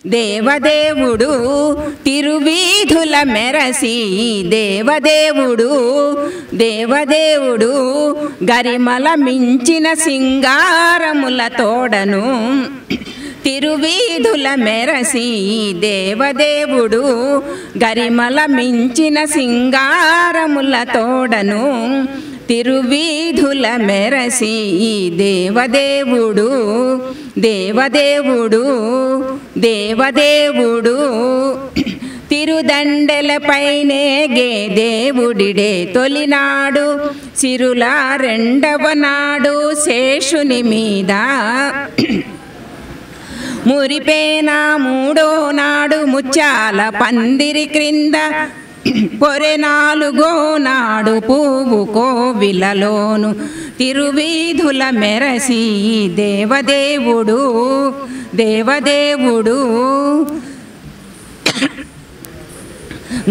దేవదేవుడు తిరువీధుల మెరసి దేవదేవుడు గరిమల మించిన సింగారముల తోడను తిరువీధుల మెరసి దేవదేవుడు గరిమల మించిన సింగారముల తోడను తిరువీధుల మెరసి దేవదేవుడు తిరుదండెలపైనేగే దేవుడిడే తొలినాడు సిరుల రెండవ నాడు శేషుని మీద మురిపేన మూడో నాడు ముత్యాల పందిరి క్రింద పొరె నాలుగో నాడు పువ్వు కోవిలలోను తిరువీధుల మెరసి దేవదేవుడు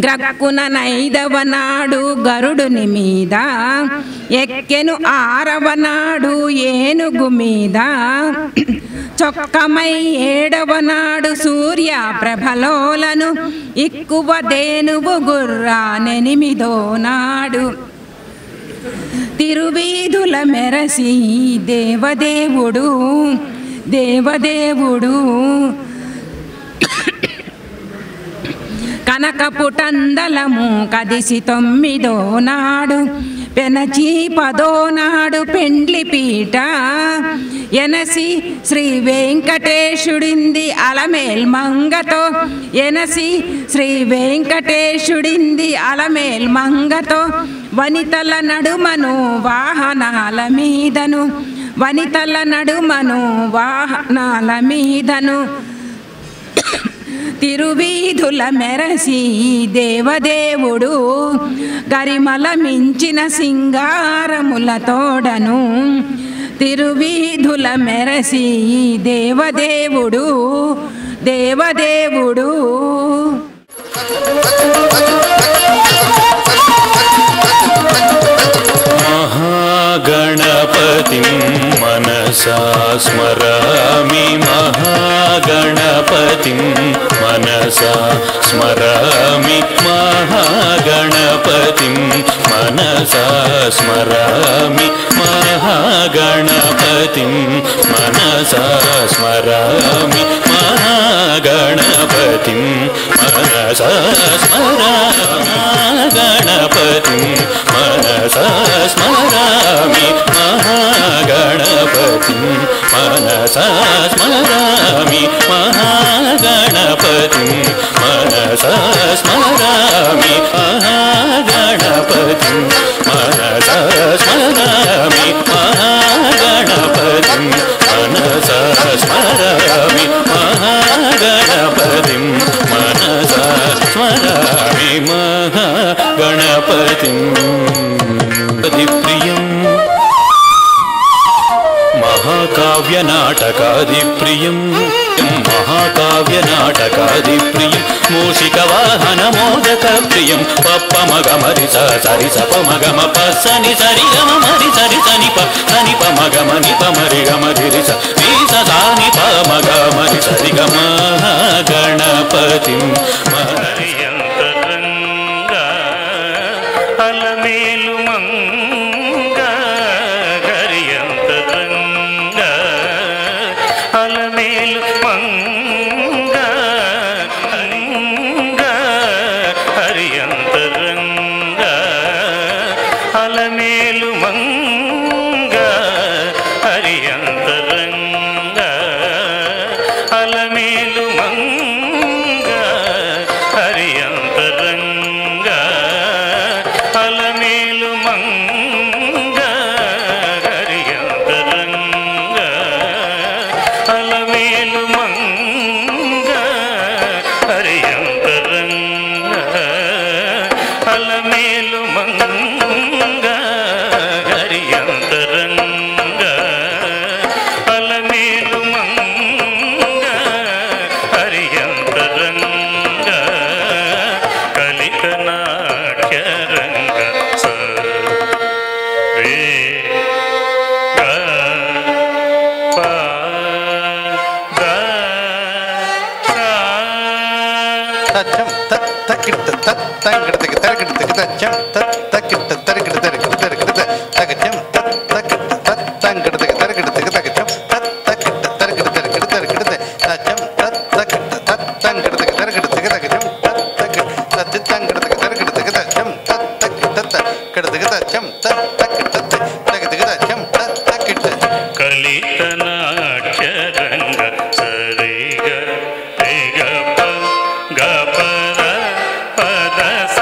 గ్రక్కున నైదవ నాడు గరుడుని మీద ఎక్కెను ఆరవ నాడు ఏనుగు మీద చొక్కమై ఏడవ నాడు సూర్య ప్రభలోలను ఇక్కువ దేనువు గుర్రానెనిమిదో నాడు తిరువీధుల మెరసి దేవదేవుడు కనకపుటందలము కదిసి తొమ్మిదో నాడు పెనచి పదో నాడు పెండ్లి పీట ఎనసి శ్రీ వెంకటేశుడింది అలమేల్ మంగతో వనితల నడుమను వాహనాల మీదను తిరువీధుల మెరసి దేవదేవుడు గరిమల మించిన సింగారముల తోడను తిరువీధుల మెరసి దేవదేవుడు మహాగణపతిం మనసా స్మరామి మహాగణపతిం మనసా స్మరామి మహాగణపతిం మనసా స్మరామి మహాగణపతిం మనసా స్మరామి మహాగణపతిం మనసా స్మరామి గణపతిం మనసా స్మరామి మహాగణపతిం మనసా స్మరామి మహాగణపతిం మనసా స్మరామి మహాగణపతిం మనసా స్మరామి మహాగణపతిం మనసా స్మరామి మహాగణపతిం మనసా స్మరామి మహాగణపతిం ప్రియం మహాకావ్యనాటకాదిప్రియం మూషికవాహనమోదక ప్రియం పప్పమగమరి సరి సపమగమ పని సరి గమ మరి సరి సని పని పమగమ ని పమరి గమరి రి సని పమగమరి సరి గమ గణపతిం అలమేలు మంగ గరియంతరంగ అలమేలు మంగ హరియంతరంగ అలమేలు మంగ హరియంతరంగ అలమేలు మంగ హరియంతరంగ అలమేలు మంగ హరియంతరంగ అలమేలు మంగ హరియంతరంగ అలమేలు మంగ హరియంతరంగ తంగడతకి తరగడతకి తచ్చం తక్కిట తరగడ తరగడ తరగడ తగచం తక్కిట తంగడతకి తరగడతకి తగచం తక్కిట తరగడ తరగడ తరగడ తచ్చం తక్కిట తంగడతకి తరగడతకి తగచం తక్కిట తంగడతకి తరగడతకి తచ్చం తక్కిట తక్కడతకి తచ్చం తక్కిట తగదకి తచ్చం తక్కిట కలితనాక్షరంగ సరిగ రిగ ప గ ప ర పద స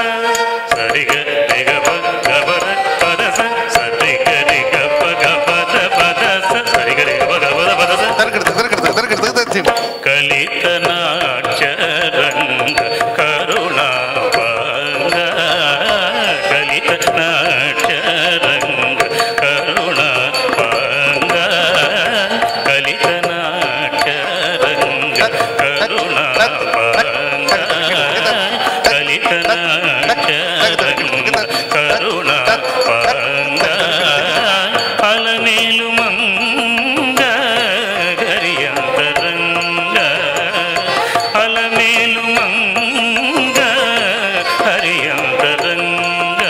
సరిగ రిగ ప గ ప ర పద స సరిగ రిగ ప గ పద పద స సరిగ రిగ ప గ పద పద స తరగడ తచ్చం కలితనాక్షరంగ కరుణాభంగ కలితనాక్షరంగ కరుణాభంగ కలితనాక్షరంగ కరుణాభంగ కలితనాక్షరంగ కరుణాభంగ అలమేలు మంగ హరియంతరంగ అలమేలు మంగ హరియంతరంగ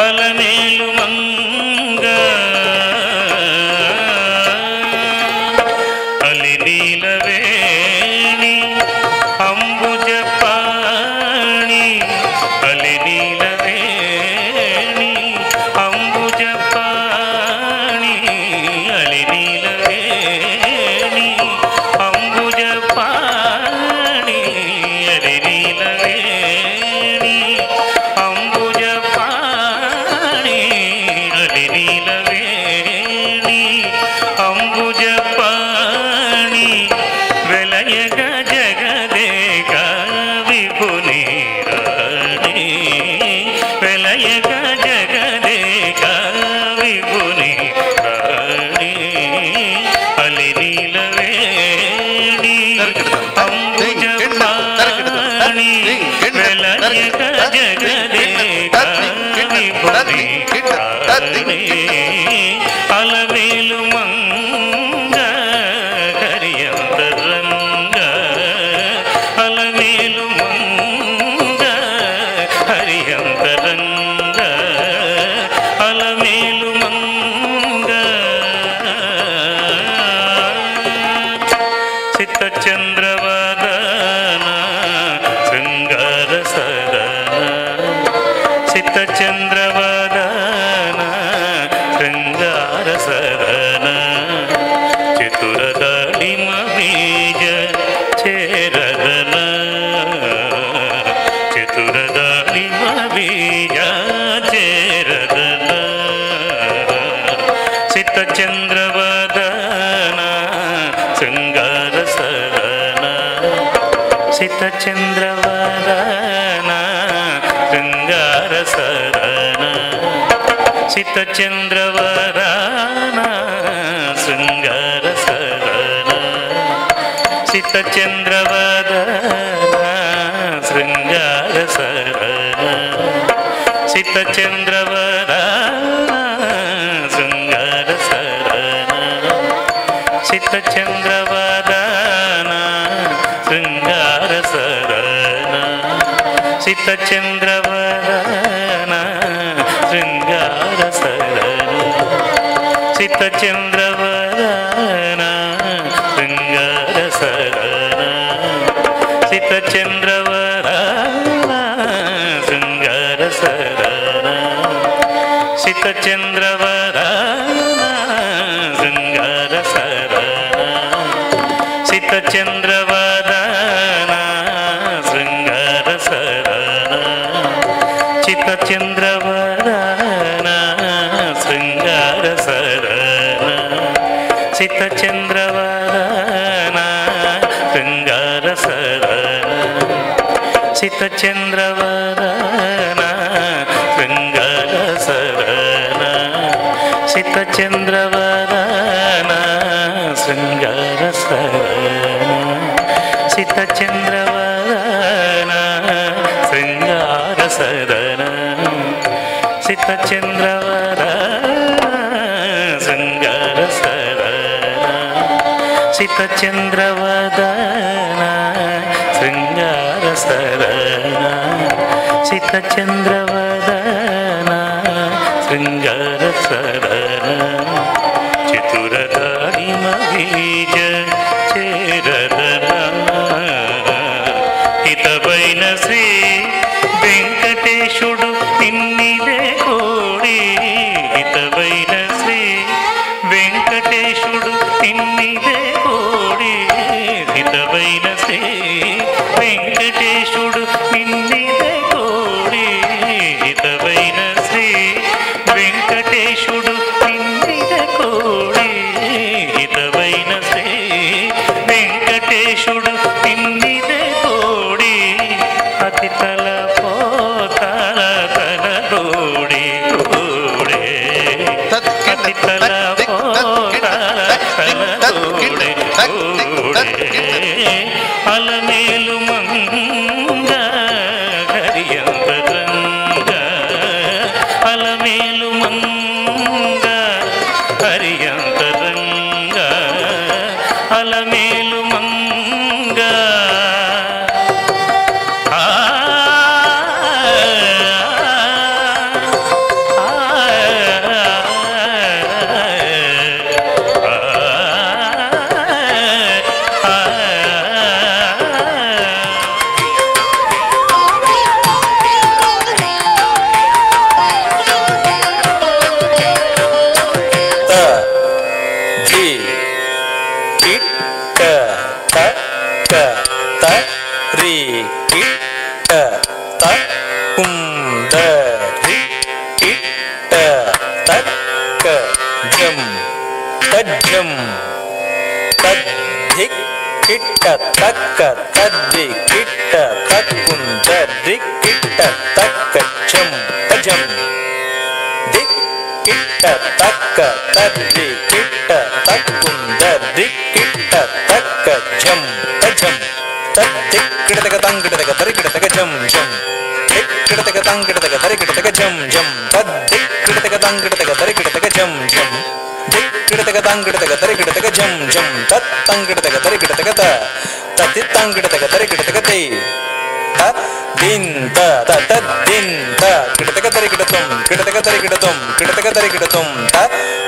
అలమేలు మంగ అలినీలవేణి అంబుజపాణి అలినీలవేణి అంబుజపాణి అలినీలవేణి అంబుజపాణి అలినీలవేణి అంబుజపాణి అలినీలవేణి అంబుజపాణి వెలయగ జగదేక విభుని రాణి వెలయగ జగదేక విభుని రాణి అలినీలవేణి అంబుజపాణి వెలయగ జగదేక విభుని రాణి అలమేలు మంగ హరియంతరంగ అలమేలు మంగ హరియంతరంగ అలమేలు మంగ చిత్తచంద్రవదన శృంగార సదన చిత్తచంద్రవదన శృంగార సదన చతురదళిమ బీజ చేరదన చతురదళిమ బీజ చేరదన చిత్తచంద్రవదన శృంగార సదన చిత్తచంద్రవదన శృంగార సదన చిత్తచంద్రవదన శృంగార సదన చిత్తచంద్రవదన శృంగార సదన చిత్తచంద్రవదన శృంగార సదన చిత్తచంద్రవదన శృంగార సదన చిత్తచంద్రవదన శృంగార సదన చిత్తచంద్రవదన శృంగార సదన చిత్తచంద్రవదన శృంగార సదన చిత్తచంద్రవదన శృంగార సదన చిత్తచంద్రవదన శృంగార సదన చిత్తచంద్రవదన శృంగార సదన చిత్తచంద్రవదన శృంగార సదన చిత్తచంద్రవదన శృంగార సదన చిత్తచంద్రవదన శృంగార సదన చిత్తచంద్రవదన శృంగార సదన చిత్తచంద్రవదన శృంగార సదన చిత్తచంద్రవదన శృంగార శరణ చిత్తచంద్రవదన శృంగార శరణ చతురదారి మగీజ చేరదన హితవైన శ్రీ వెంకటేశుడు నిన్నిదే కోడి హితవైన శ్రీ వెంకటేశుడు నిన్నిదే కోడి హితవైన శ్రీ వెంకటేశుడు నిన్నిదే కోడి హితవైన శ్రీ వెంకటేశుడు నిన్నిదే కోడి హితవైన శ్రీ వెంకటేశుడు నిన్నిదే కోడి అతి తల పోతల తల కోడి కోడే అతి తల పోతల తల కోడే కోడే అలమేలు మంగ హరియంతరంగ అలమేలు మంగ హరియంతరంగ అలమేలు మంగ తజ్జం తద్ధిక్ కిట్ట తక్క తద్ది కిట్ట తక్కుంద దిక్ కిట్ట తక్క జం తజం దిక్ కిట్ట తక్క తద్ది కిట్ట తక్కుంద దిక్ కిట్ట తక్క జం తజం తద్దిక్ కిడతక తంగిడతక తరికిడతక జం జం దిక్ కిడతక తంగిడతక తరికిడతక జం జం తద్దిక్ కిడతక తంగిడతక తరికిడతక జం జం దిక్కిడతక తంగిడతక తరికిడతక జం జం తత్ తంగిడతక తరికిడతక త తతి తంగిడతక తరికిడతక తే త దిన్ త త దిన్ త కిడతక తరికిడతం కిడతక తరికిడతం కిడతక తరికిడతం త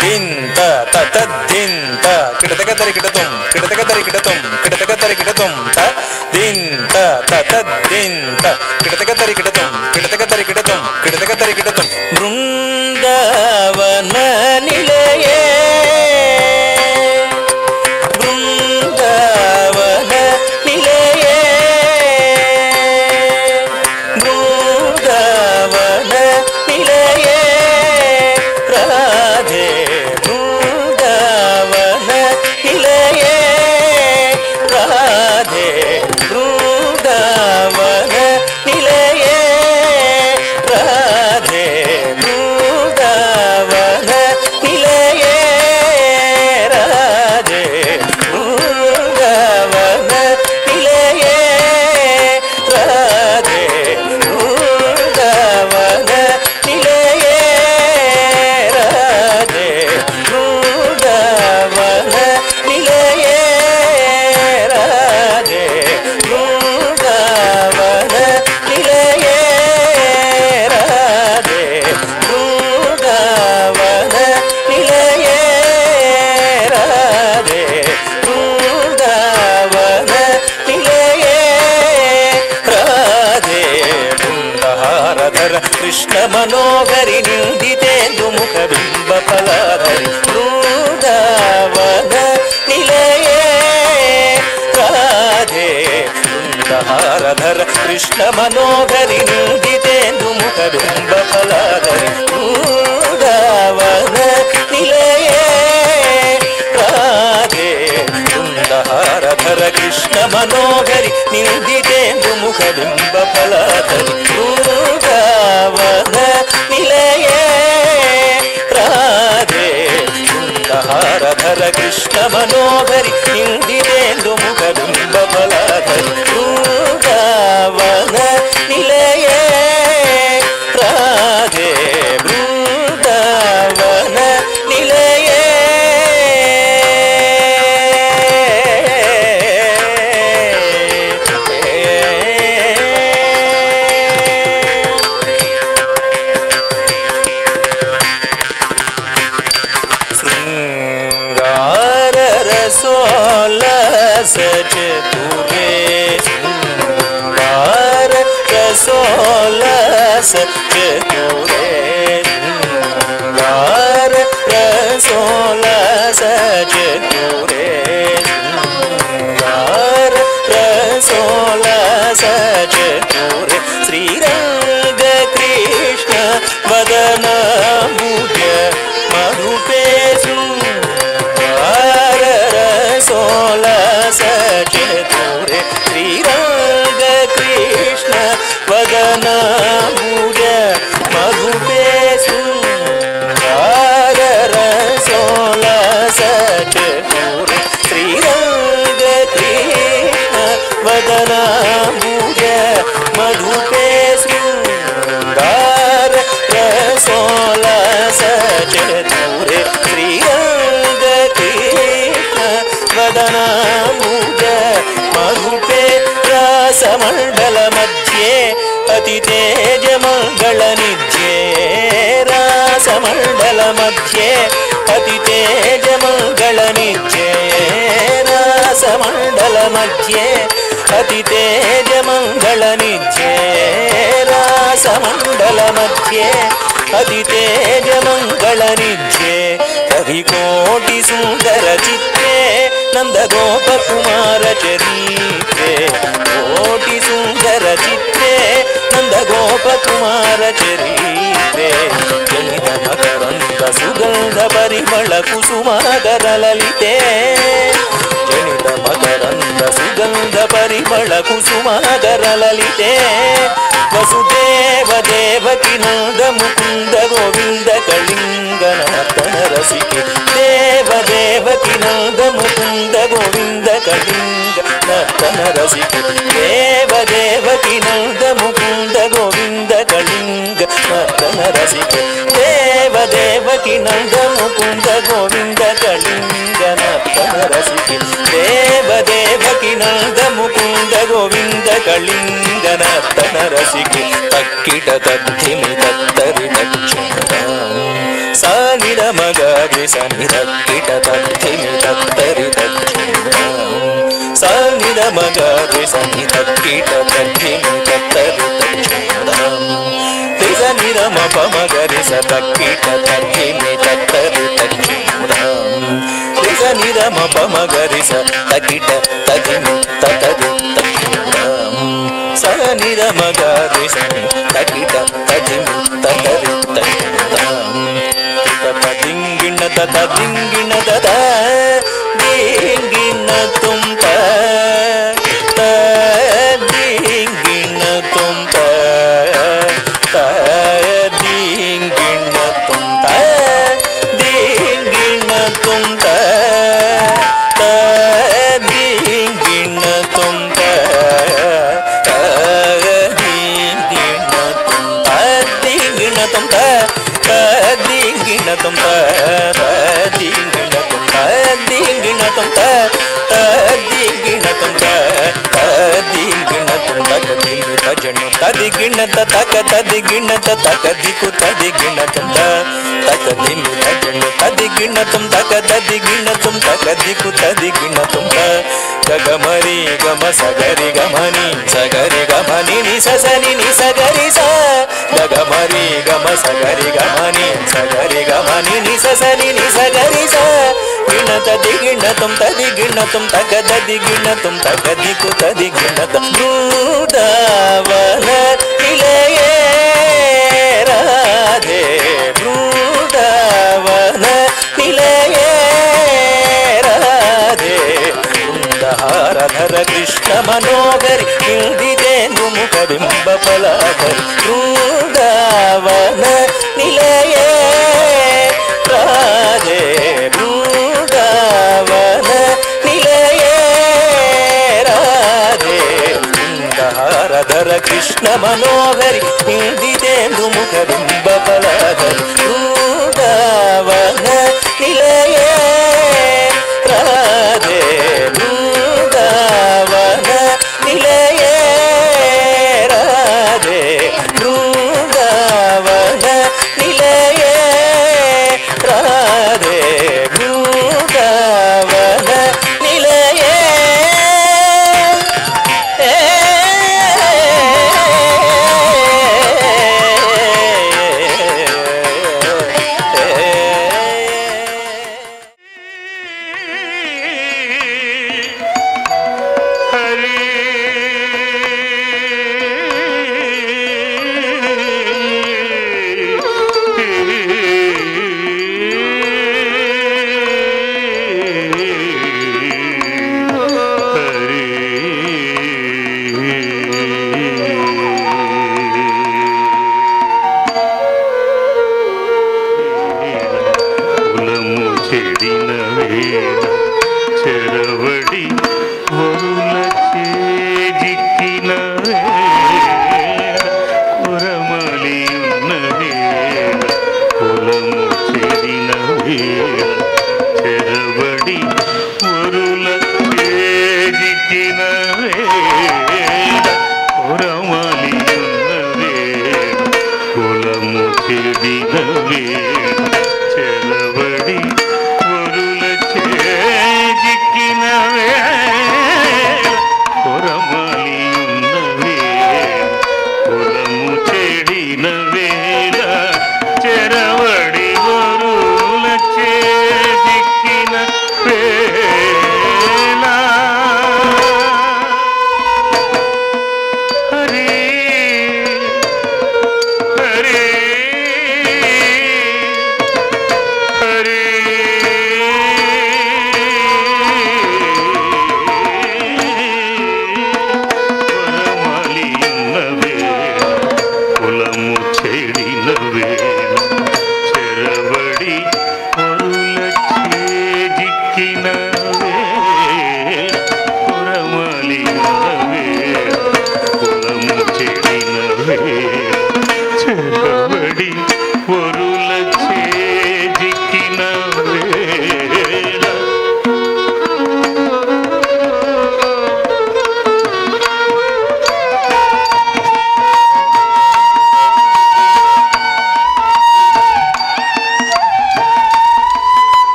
దిన్ త త దిన్ త కిడతక తరికిడతం కిడతక తరికిడతం కిడతక తరికిడతం త దిన్ త త దిన్ త కిడతక తరికిడతం కిడతక తరికిడతం కిడతక తరికిడతం బృందావన నిలయే బృందావన నిలయే బృందావన నిలయే రాధే బృందావన నిలయే రాధే బృందావన నిలయే రాధే బృందావన నిలయే రాధే బృందావన నిలయే రాధే బృందావన నిలయే రాధే బృందావన నిలయే రాధే బృందావన నిలయే రాధే బృందావన నిలయే రాధే బృందావన నిలయే రాధే బృందహారధర కృష్ణ మనోహరి నిందితేందు ముఖ బింబ ఫలాధరి బృందావన నిలయే రాధే బృందహారధర కృష్ణ మనోహరి నిందితేందు ముఖ బింబ ఫలాధరి బృందావన నిలయే రాధే బృందహారధర కృష్ణ మనోహరి నిందితేందు ముఖ బింబ ఫలాధరి బృందావన నిలయే రాధే బృందహారధర కృష్ణ మనోహరి నిందితేందు ముఖ బింబ ఫలాధరి బృందావన నిలయే రాధే బృందావన నిలయే चतुरे शृंगार रसोल्लास चतुरे शृंगार रसोल्लास चतुरे शृंगार रसोल्लास चतुरे श्रीरंग कृष्ण वदन मुझ मधुपे शृंगार रसोल्लास चतुरे श्रीरंग कृष्ण वदन मुझ मधुपे शृंगार रसोल्लास चतुरे श्रीरंग कृष्ण वदन मुझ मधुपे शृंगार रसोल्लास चतुरे श्रीरंग कृष्ण वदन मुझ मधुपे रासमंडल मध्ये अति तेज मंगल निध्ये रासमंडल मध्ये अति तेज मंगल निध्ये रासमंडल मध्ये अति तेज मंगल निध्ये रासमंडल मध्ये अति तेज मंगल निध्ये कवि कोटि सुंदर चित्ते नंद गोप कुमार चरित्रे कोटि सुंदर चित्ते नंद गोप कुमार चरित्रे जनित मकरंद सुगंध परिमल कुसुमाकर ललिते जनित मकरंद सुगंध परिमल कुसुमाकर ललिते वसुदेव देवकी नंद मुकुंद गोविंद कलिंग नर्तन रसिके देव देवकी नंद मुकुंद गोविंद कलिंग नर्तन रसिके देव देवकी नंद मुकुंद गोविंद कलिंग नर्तन रसिके देव देवकी नंद मुकुंद गोविंद कलिंग नर्तन रसिके देव देवकी नंद मुकुंद गोविंद कलिंग नर्तन रसिके तक्किट तद्धिमि तत्तरि दक्षिणम् सानिद मगरि सनि तक्किट तद्धिमि तत्तरि दक्षिणम् सानिद मगरि सनि तक्किट तद्धिमि तत्तरि दक्षिणम् त्रिसनिद मप मगरि स तक्किट तद्धिमि तत्तरि दक्षिणम् त्रिसनिद मप मगरि स तक्किट तद्धिमि तत्तरि दक्षिणम् सनिद मगरि सनि तक्किट तद्धिमि तत्तरि दक्षिणम् तदिंगिण तदिंगिण तद दिंगिण तुम तदिंगिण तुम तदिंगिण तुम तदिंगिण तुम तदिंगिण तुम तदिंगिण तुम तदिंगिण तुम तदिंगिण तुम तदिंगिण तुम तदिंगिण तुम तदिंगिण तुम तदिंगिण तजन तदिंगिण तक तदिंगिण तक दिकु तदिंगिण तुम तदिंगिण तजन तदिंगिण तुम तक तदिंगिण तुम तक दिकु तदिंगिण तुम गगमरि गम सगरि गमनि सगरि गमनि नि ससनि नि सगरि सा गगमरि गम सगरि गमनि सगरि गमनि नि ससनि नि सगरि सा गिण तदिगिण तुम तदिगिण तुम तक तदिगिण तुम तक दिकु तदिगिण वृंदावन निलये राधे वृंदावन निलये राधे वृंदहारधर कृष्ण मनोहरि इंदिरेन्दु मुख बिंब फलाधरि वृंदावन निलये राधे वृंदावन निलये राधे वृंदहारधर कृष्ण मनोहरि इंदिरेन्दु मुख बिंब फलाधरि वृंदावन निलये राधे वृंदावन निलये राधे वृंदावन निलये राधे वृंदावन निलये చెడిన వేళ చెరవడి వరుల చేజిక్కిన వేళ కురమలి ఉన్న వేళ కులము చెడిన వేళ చెరవడి వరుల చేజిక్కిన వేళ కురమలి ఉన్న వేళ కులము చెడిన వేళ చెరవడి వరుల చేజిక్కిన వేళ కురమలి ఉన్న వేళ కులము చెడిన వేళ చెరవడి వరుల చేజిక్కిన వేళ హరే హరే హరే వరమలి ఉన్న వేళ కులము చెడిన వేళ చెరవడి వరుల చేజిక్కిన వేళ కురమలి ఉన్న వేళ కులము చెడిన వేళ చెరవడి వరుల చేజిక్కిన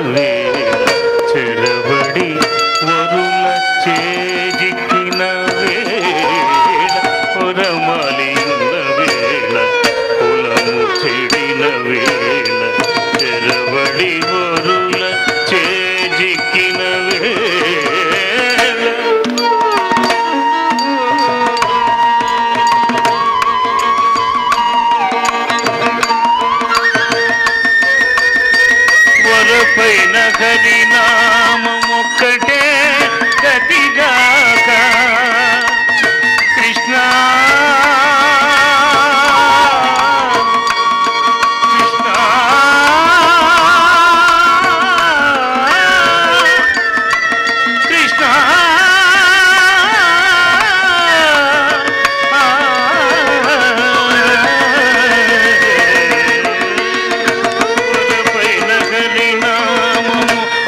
వేళ చెరవడి వరుల చేజిక్కిన వేళ కురమలి ఉన్న వేళ కులము చెడిన వేళ చెరవడి వరుల చేజిక్కిన వేళ వరపైన హరినామమొక్కటే గతిగాక కృష్ణ కృష్ణ కృష్ణ వరపైన హరినామము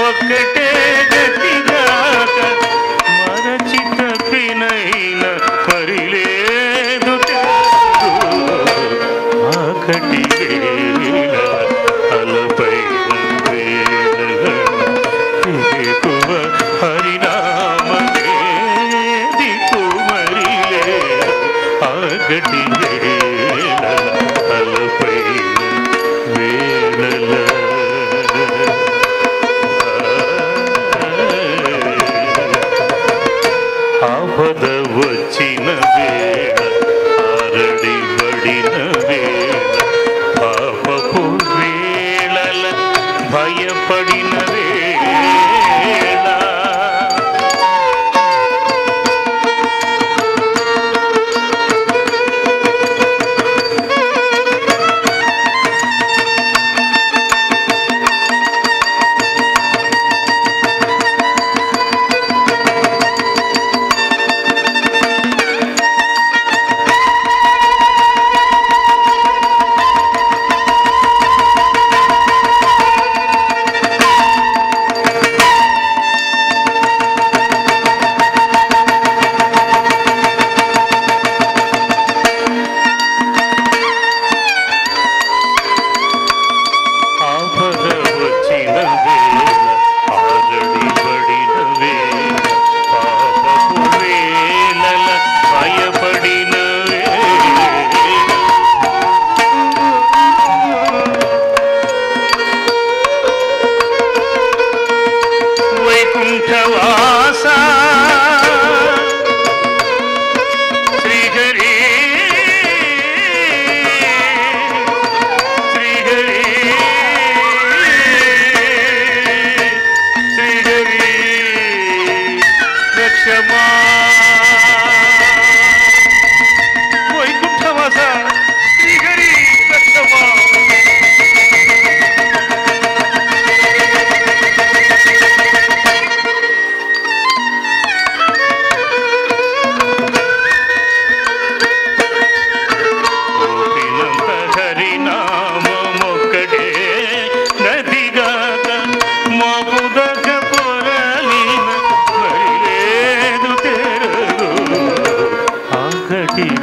ఒక్కటే గతిగాక మరచిత పినైన పరిలేదు ఆకటి వేళ అలపైన వేళ ఎక్కువ హరినామమే దిక్కుమరిలే ఆకటి వేళ అలపైన వేళల ఆపద వచ్చిన వేళ ఆరడి బడిన వేళ పాపపు వేళల భయపడిన వేళ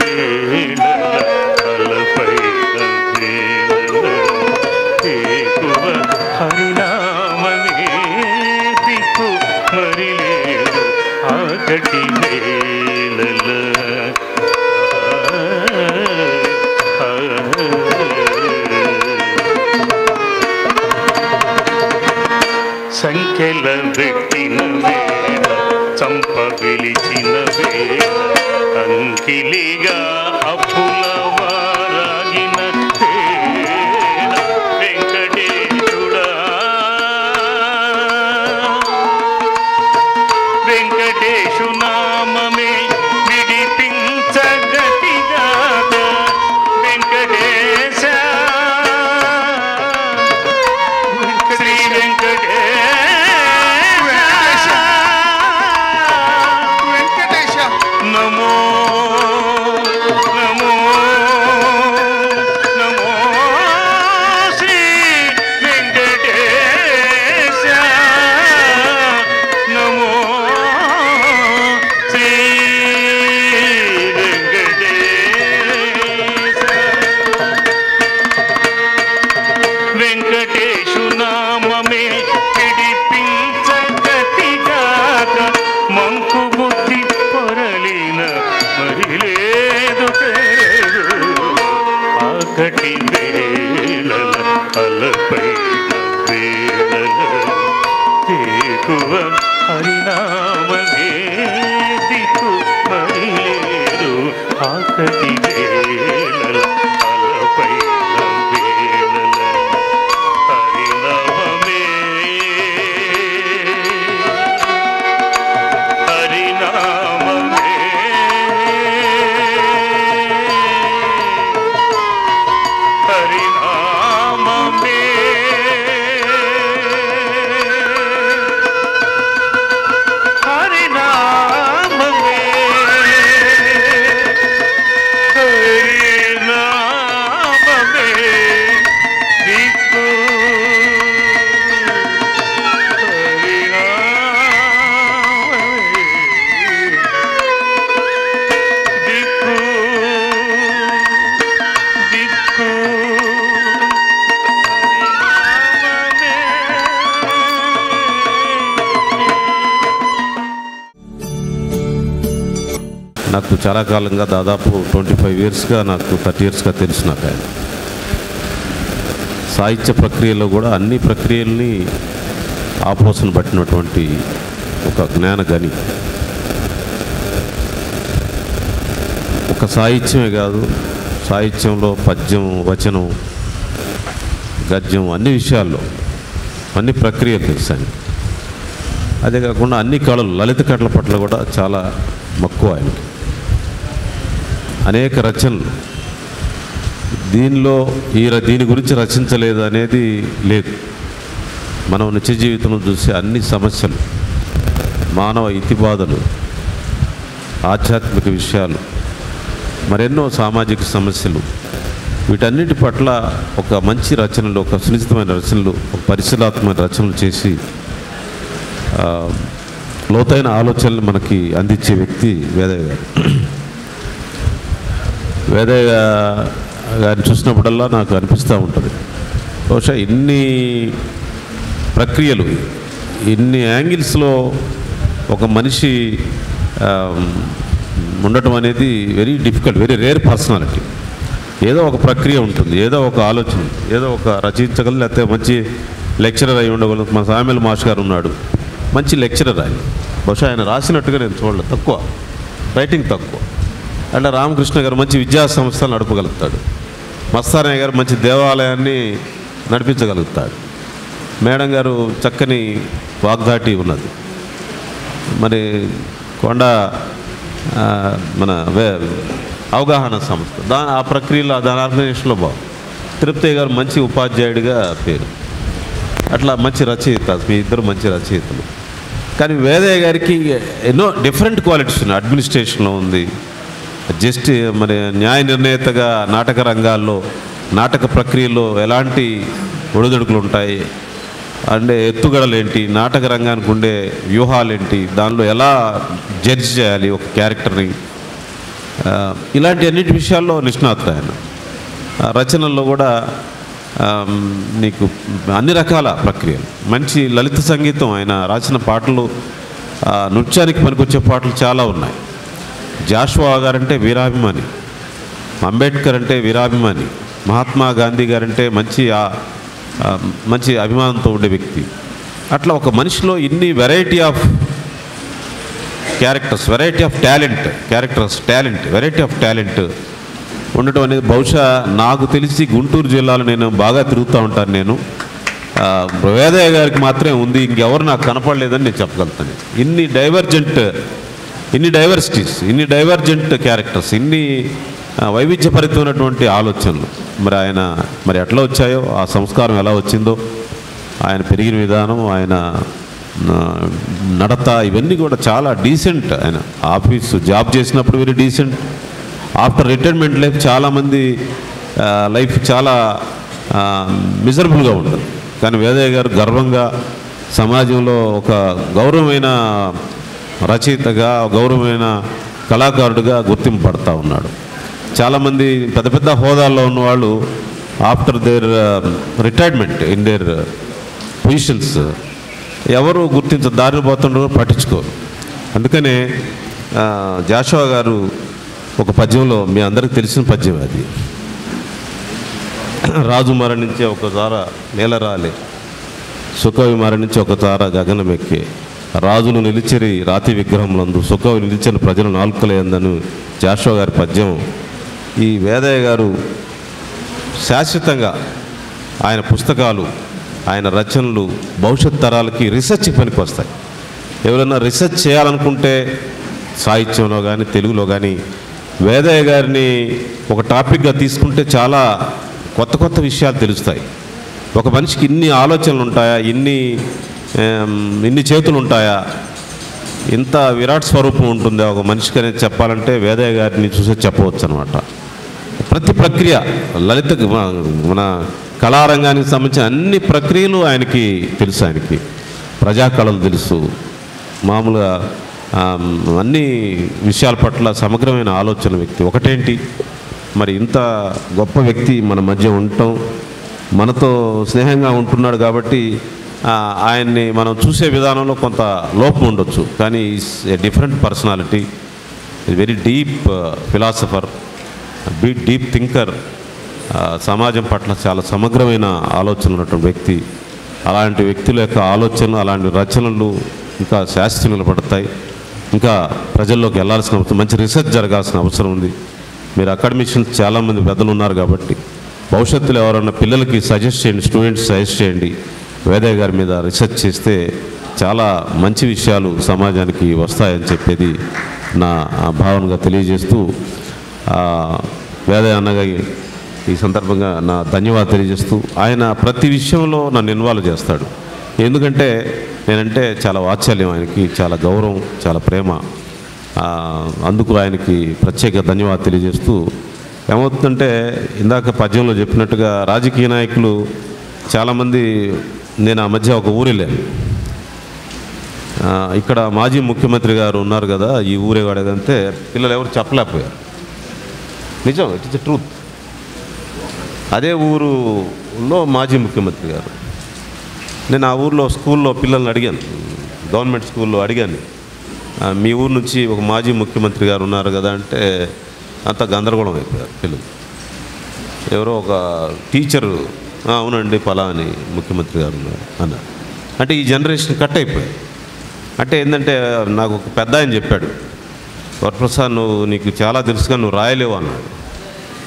వేళల తలపైన వేళల ఏకువ హరినామమే దిక్కు మరి లేదు ఆకటి వేళల సంఖ్యల పెట్టిన వేళ చంప పిలిచిన వేళ అంకిలిగా అప్పుల వారాగిన వేళ వెంకటేశుడా వెంకటేశు నామమే విడిపించగతిగాక వెంకటేశ శ్రీ వెంకటేశ నమో నమో నమో శ్రీ వెంకటేశ నమో శ్రీ వెంకటేశ వెంకటేశు నామమే పిడిపించగతిగాక మంకు బుద్ధి పొరలిన మరి లేదు పేరు ఆకటి వేళల అలపైన వేళల ఏకువ హరినామమే దిక్కు మరి లేదు ఆకటి వేళల అలపైన వేళల హరినామమే హరినామమే హరినామమే హరినామమే హరినామమే దిక్కు నాకు చాలా కాలంగా దాదాపు 25 ఇయర్స్గా నాకు 30 ఇయర్స్గా తెలుసు నాకు ఆయన సాహిత్య ప్రక్రియలో కూడా అన్ని ప్రక్రియల్ని ఆపోసన పట్టినటువంటి ఒక జ్ఞాన గని. ఒక సాహిత్యమే కాదు, సాహిత్యంలో పద్యం, వచనం, గద్యం అన్ని విషయాల్లో అన్ని ప్రక్రియలు తెలుసాను. అదే కాకుండా అన్ని కళలు, లలిత కళల పట్ల కూడా చాలా మక్కువ ఆయనకి. అనేక రచనలు, దీని గురించి రచించలేదు అనేది లేదు. మనం నిత్య జీవితంలో చూసే అన్ని సమస్యలు, మానవ ఇతిబాధలు, ఆధ్యాత్మిక విషయాలు, మరెన్నో సామాజిక సమస్యలు, వీటన్నిటి పట్ల ఒక మంచి రచనలు, ఒక సునిశ్చితమైన రచనలు, ఒక పరిశీలనాత్మక రచనలు చేసి లోతైన ఆలోచనలు మనకి అందించే వ్యక్తి వేదయ్య గారు. వేదయ్య గారిని చూసినప్పుడల్లా నాకు అనిపిస్తూ ఉంటుంది, బహుశా ఇన్ని ప్రక్రియలు, ఇన్ని యాంగిల్స్లో ఒక మనిషి ఉండటం అనేది very difficult, very rare personality. ఏదో ఒక ప్రక్రియ ఉంటుంది, ఏదో ఒక ఆలోచన, ఏదో ఒక రచించగలరు, లేకపోతే మంచి లెక్చరర్ అయి ఉండగలరు. మన సామెల్ మాస్టర్ గారు ఉన్నాడు, మంచి లెక్చరర్ ఆయన. బహుశా ఆయన రాసినట్టుగా నేను చూడలేదు, తక్కువ రైటింగ్ తక్కువ. అంటే రామకృష్ణ గారు మంచి విద్యా సంస్థలు నడపగలుగుతాడు, మస్తానయ్య గారు మంచి దేవాలయాన్ని నడిపించగలుగుతాడు, మేడం గారు చక్కని వాగ్దాటి ఉన్నది, మరి కొండ మన అవగాహన సంస్థ ఆ ప్రక్రియలో దాని ఆర్గనైజేషన్లో బాగుంది. తిరుపతి గారు మంచి ఉపాధ్యాయుడిగా పేరు. అట్లా మంచి రచయిత, మీ ఇద్దరు మంచి రచయితలు. కానీ వేదయ్య గారికి ఎన్నో డిఫరెంట్ క్వాలిటీస్ ఉన్నాయి. అడ్మినిస్ట్రేషన్లో ఉంది, జస్ట్ మరి న్యాయ నిర్ణేతగా నాటక రంగాల్లో, నాటక ప్రక్రియలో ఎలాంటి ఒడిదుడుకులు ఉంటాయి, అంటే ఎత్తుగడలు ఏంటి, నాటక రంగానికి ఉండే వ్యూహాలు ఏంటి, దానిలో ఎలా జడ్జ్ చేయాలి ఒక క్యారెక్టర్ని, ఇలాంటి అన్నిటి విషయాల్లో నిష్ణాతుడు ఆయన. రచనల్లో కూడా నీకు అన్ని రకాల ప్రక్రియలు, మంచి లలిత సంగీతం, ఆయన రాసిన పాటలు నృత్యానికి పనికొచ్చే పాటలు చాలా ఉన్నాయి. జాషువా గారంటే వీరాభిమాని, అంబేద్కర్ అంటే వీరాభిమాని, మహాత్మా గాంధీ గారంటే మంచి అభిమానంతో ఉండే వ్యక్తి. అట్లా ఒక మనిషిలో ఇన్ని variety of characters, variety of talent ఉండటం అనేది బహుశా నాకు తెలిసి గుంటూరు జిల్లాలో నేను బాగా తిరుగుతూ ఉంటాను. నేను వేదయ్య గారికి మాత్రమే ఉంది, ఇంకెవరు నాకు కనపడలేదని నేను చెప్పగలుగుతాను. ఇన్ని డైవర్సిటీస్, ఇన్ని డైవర్జెంట్ క్యారెక్టర్స్, ఇన్ని వైవిధ్యభరితమైనటువంటి ఆలోచనలు మరి ఎట్లా వచ్చాయో, ఆ సంస్కారం ఎలా వచ్చిందో, ఆయన పెరిగిన విధానం, ఆయన నడత, ఇవన్నీ కూడా చాలా డీసెంట్. ఆయన జాబ్ చేసినప్పుడు very decent. After retirement life చాలామంది లైఫ్ చాలా మిజరబుల్గా ఉంటుంది. కానీ వేదయ్య గారు గర్వంగా సమాజంలో ఒక గౌరవమైన రచయితగా, గౌరవమైన కళాకారుడిగా గుర్తింపు పడుతూ ఉన్నాడు. చాలామంది పెద్ద పెద్ద హోదాల్లో ఉన్నవాళ్ళు after their retirement in there positions ఎవరు దారిని పోతుండో పట్టించుకోరు. అందుకనే జాషువా గారు ఒక పద్యంలో, మీ అందరికీ తెలిసిన పద్యం అది, రాజు మరణించే ఒక తార నేలరాలే, సుఖవి మరణించి ఒక తార గగనమెక్కే, రాజును నిలిచిరి రాతి విగ్రహములందు, సుఖవి నిలిచిన ప్రజలు నాలుకలేందని జాషువా గారి పద్యం. ఈ వేదయ్య గారు శాశ్వతంగా ఆయన పుస్తకాలు, ఆయన రచనలు భవిష్యత్ తరాలకి రీసెర్చ్కి పనికి వస్తాయి. ఎవరైనా రీసెర్చ్ చేయాలనుకుంటే సాహిత్యంలో కానీ తెలుగులో కానీ వేదయ్య గారిని ఒక టాపిక్గా తీసుకుంటే చాలా కొత్త కొత్త విషయాలు తెలుస్తాయి. ఒక మనిషికి ఇన్ని ఆలోచనలు ఉంటాయా, ఇన్ని చేతులు ఉంటాయా, ఇంత విరాట్ స్వరూపం ఉంటుందా ఒక మనిషికి అనేది చెప్పాలంటే వేదయ్య గారిని చూసే చెప్పవచ్చు అనమాట. ప్రతి ప్రక్రియ, లలిత మన కళారంగానికి సంబంధించిన అన్ని ప్రక్రియలు ఆయనకి తెలుసు. ఆయనకి ప్రజాకళలు తెలుసు, మామూలుగా అన్ని విషయాల పట్ల సమగ్రమైన ఆలోచన వ్యక్తి. ఒకటేంటి, మరి ఇంత గొప్ప వ్యక్తి మన మధ్య ఉండటం, మనతో స్నేహంగా ఉంటున్నాడు కాబట్టి ఆయన్ని మనం చూసే విధానంలో కొంత లోపం ఉండొచ్చు. కానీ is a different personality, very deep philosopher, deep thinker, సమాజం పట్ల చాలా సమగ్రమైన ఆలోచన ఉన్నటువంటి వ్యక్తి. అలాంటి వ్యక్తుల యొక్క ఆలోచనలు, అలాంటి రచనలు ఇంకా శాస్త్రం నిలబడతాయి. ఇంకా ప్రజల్లోకి వెళ్ళాల్సిన అవసరం, మంచి రీసెర్చ్ జరగాల్సిన అవసరం ఉంది. మీరు అకాడమిషియన్స్ చాలామంది పెద్దలు ఉన్నారు కాబట్టి భవిష్యత్తులో ఎవరైనా పిల్లలకి సజెస్ట్ చేయండి, స్టూడెంట్స్ సజెస్ట్ చేయండి, వేదయ్య గారి మీద రీసెర్చ్ చేస్తే చాలా మంచి విషయాలు సమాజానికి వస్తాయని చెప్పేది నా భావనగా తెలియజేస్తూ, వేదయ్య అన్నగా ఈ సందర్భంగా నా ధన్యవాదాలు తెలియజేస్తూ, ఆయన ప్రతి విషయంలో నన్ను ఇన్వాల్వ్ చేస్తాడు. ఎందుకంటే నేనంటే చాలా వాత్సల్యం ఆయనకి, చాలా గౌరవం, చాలా ప్రేమ. అందుకు ఆయనకి ప్రత్యేక ధన్యవాదాలు తెలియజేస్తూ, ఏమవుతుందంటే ఇందాక పద్యంలో చెప్పినట్టుగా రాజకీయ నాయకులు చాలామంది, నేను ఆ మధ్య ఒక ఊరు వెళ్ళాను. ఇక్కడ మాజీ ముఖ్యమంత్రి గారు ఉన్నారు కదా, ఈ ఊరే వాడేదంటే పిల్లలు ఎవరు చెప్పలేకపోయారు. నిజం, ఇట్ ఇస్ ద ట్రూత్. అదే ఊరులో మాజీ ముఖ్యమంత్రి గారు. నేను ఆ ఊర్లో స్కూల్లో పిల్లల్ని అడిగాను, గవర్నమెంట్ స్కూల్లో అడిగాను, మీ ఊరు నుంచి ఒక మాజీ ముఖ్యమంత్రి గారు ఉన్నారు కదా అంటే అంత గందరగోళం అయిపోయారు పిల్లలు. ఎవరో ఒక టీచరు, అవునండి ఫలాని ముఖ్యమంత్రి గారు ఉన్నారు అన్నారు. అంటే ఈ జనరేషన్ కట్ అయిపోయాయి. అంటే ఏంటంటే నాకు ఒక పెద్ద ఆయన చెప్పాడు, వరప్రసాద్ నీకు చాలా తెలుసుగా, నువ్వు రాయలేవు అన్నాడు.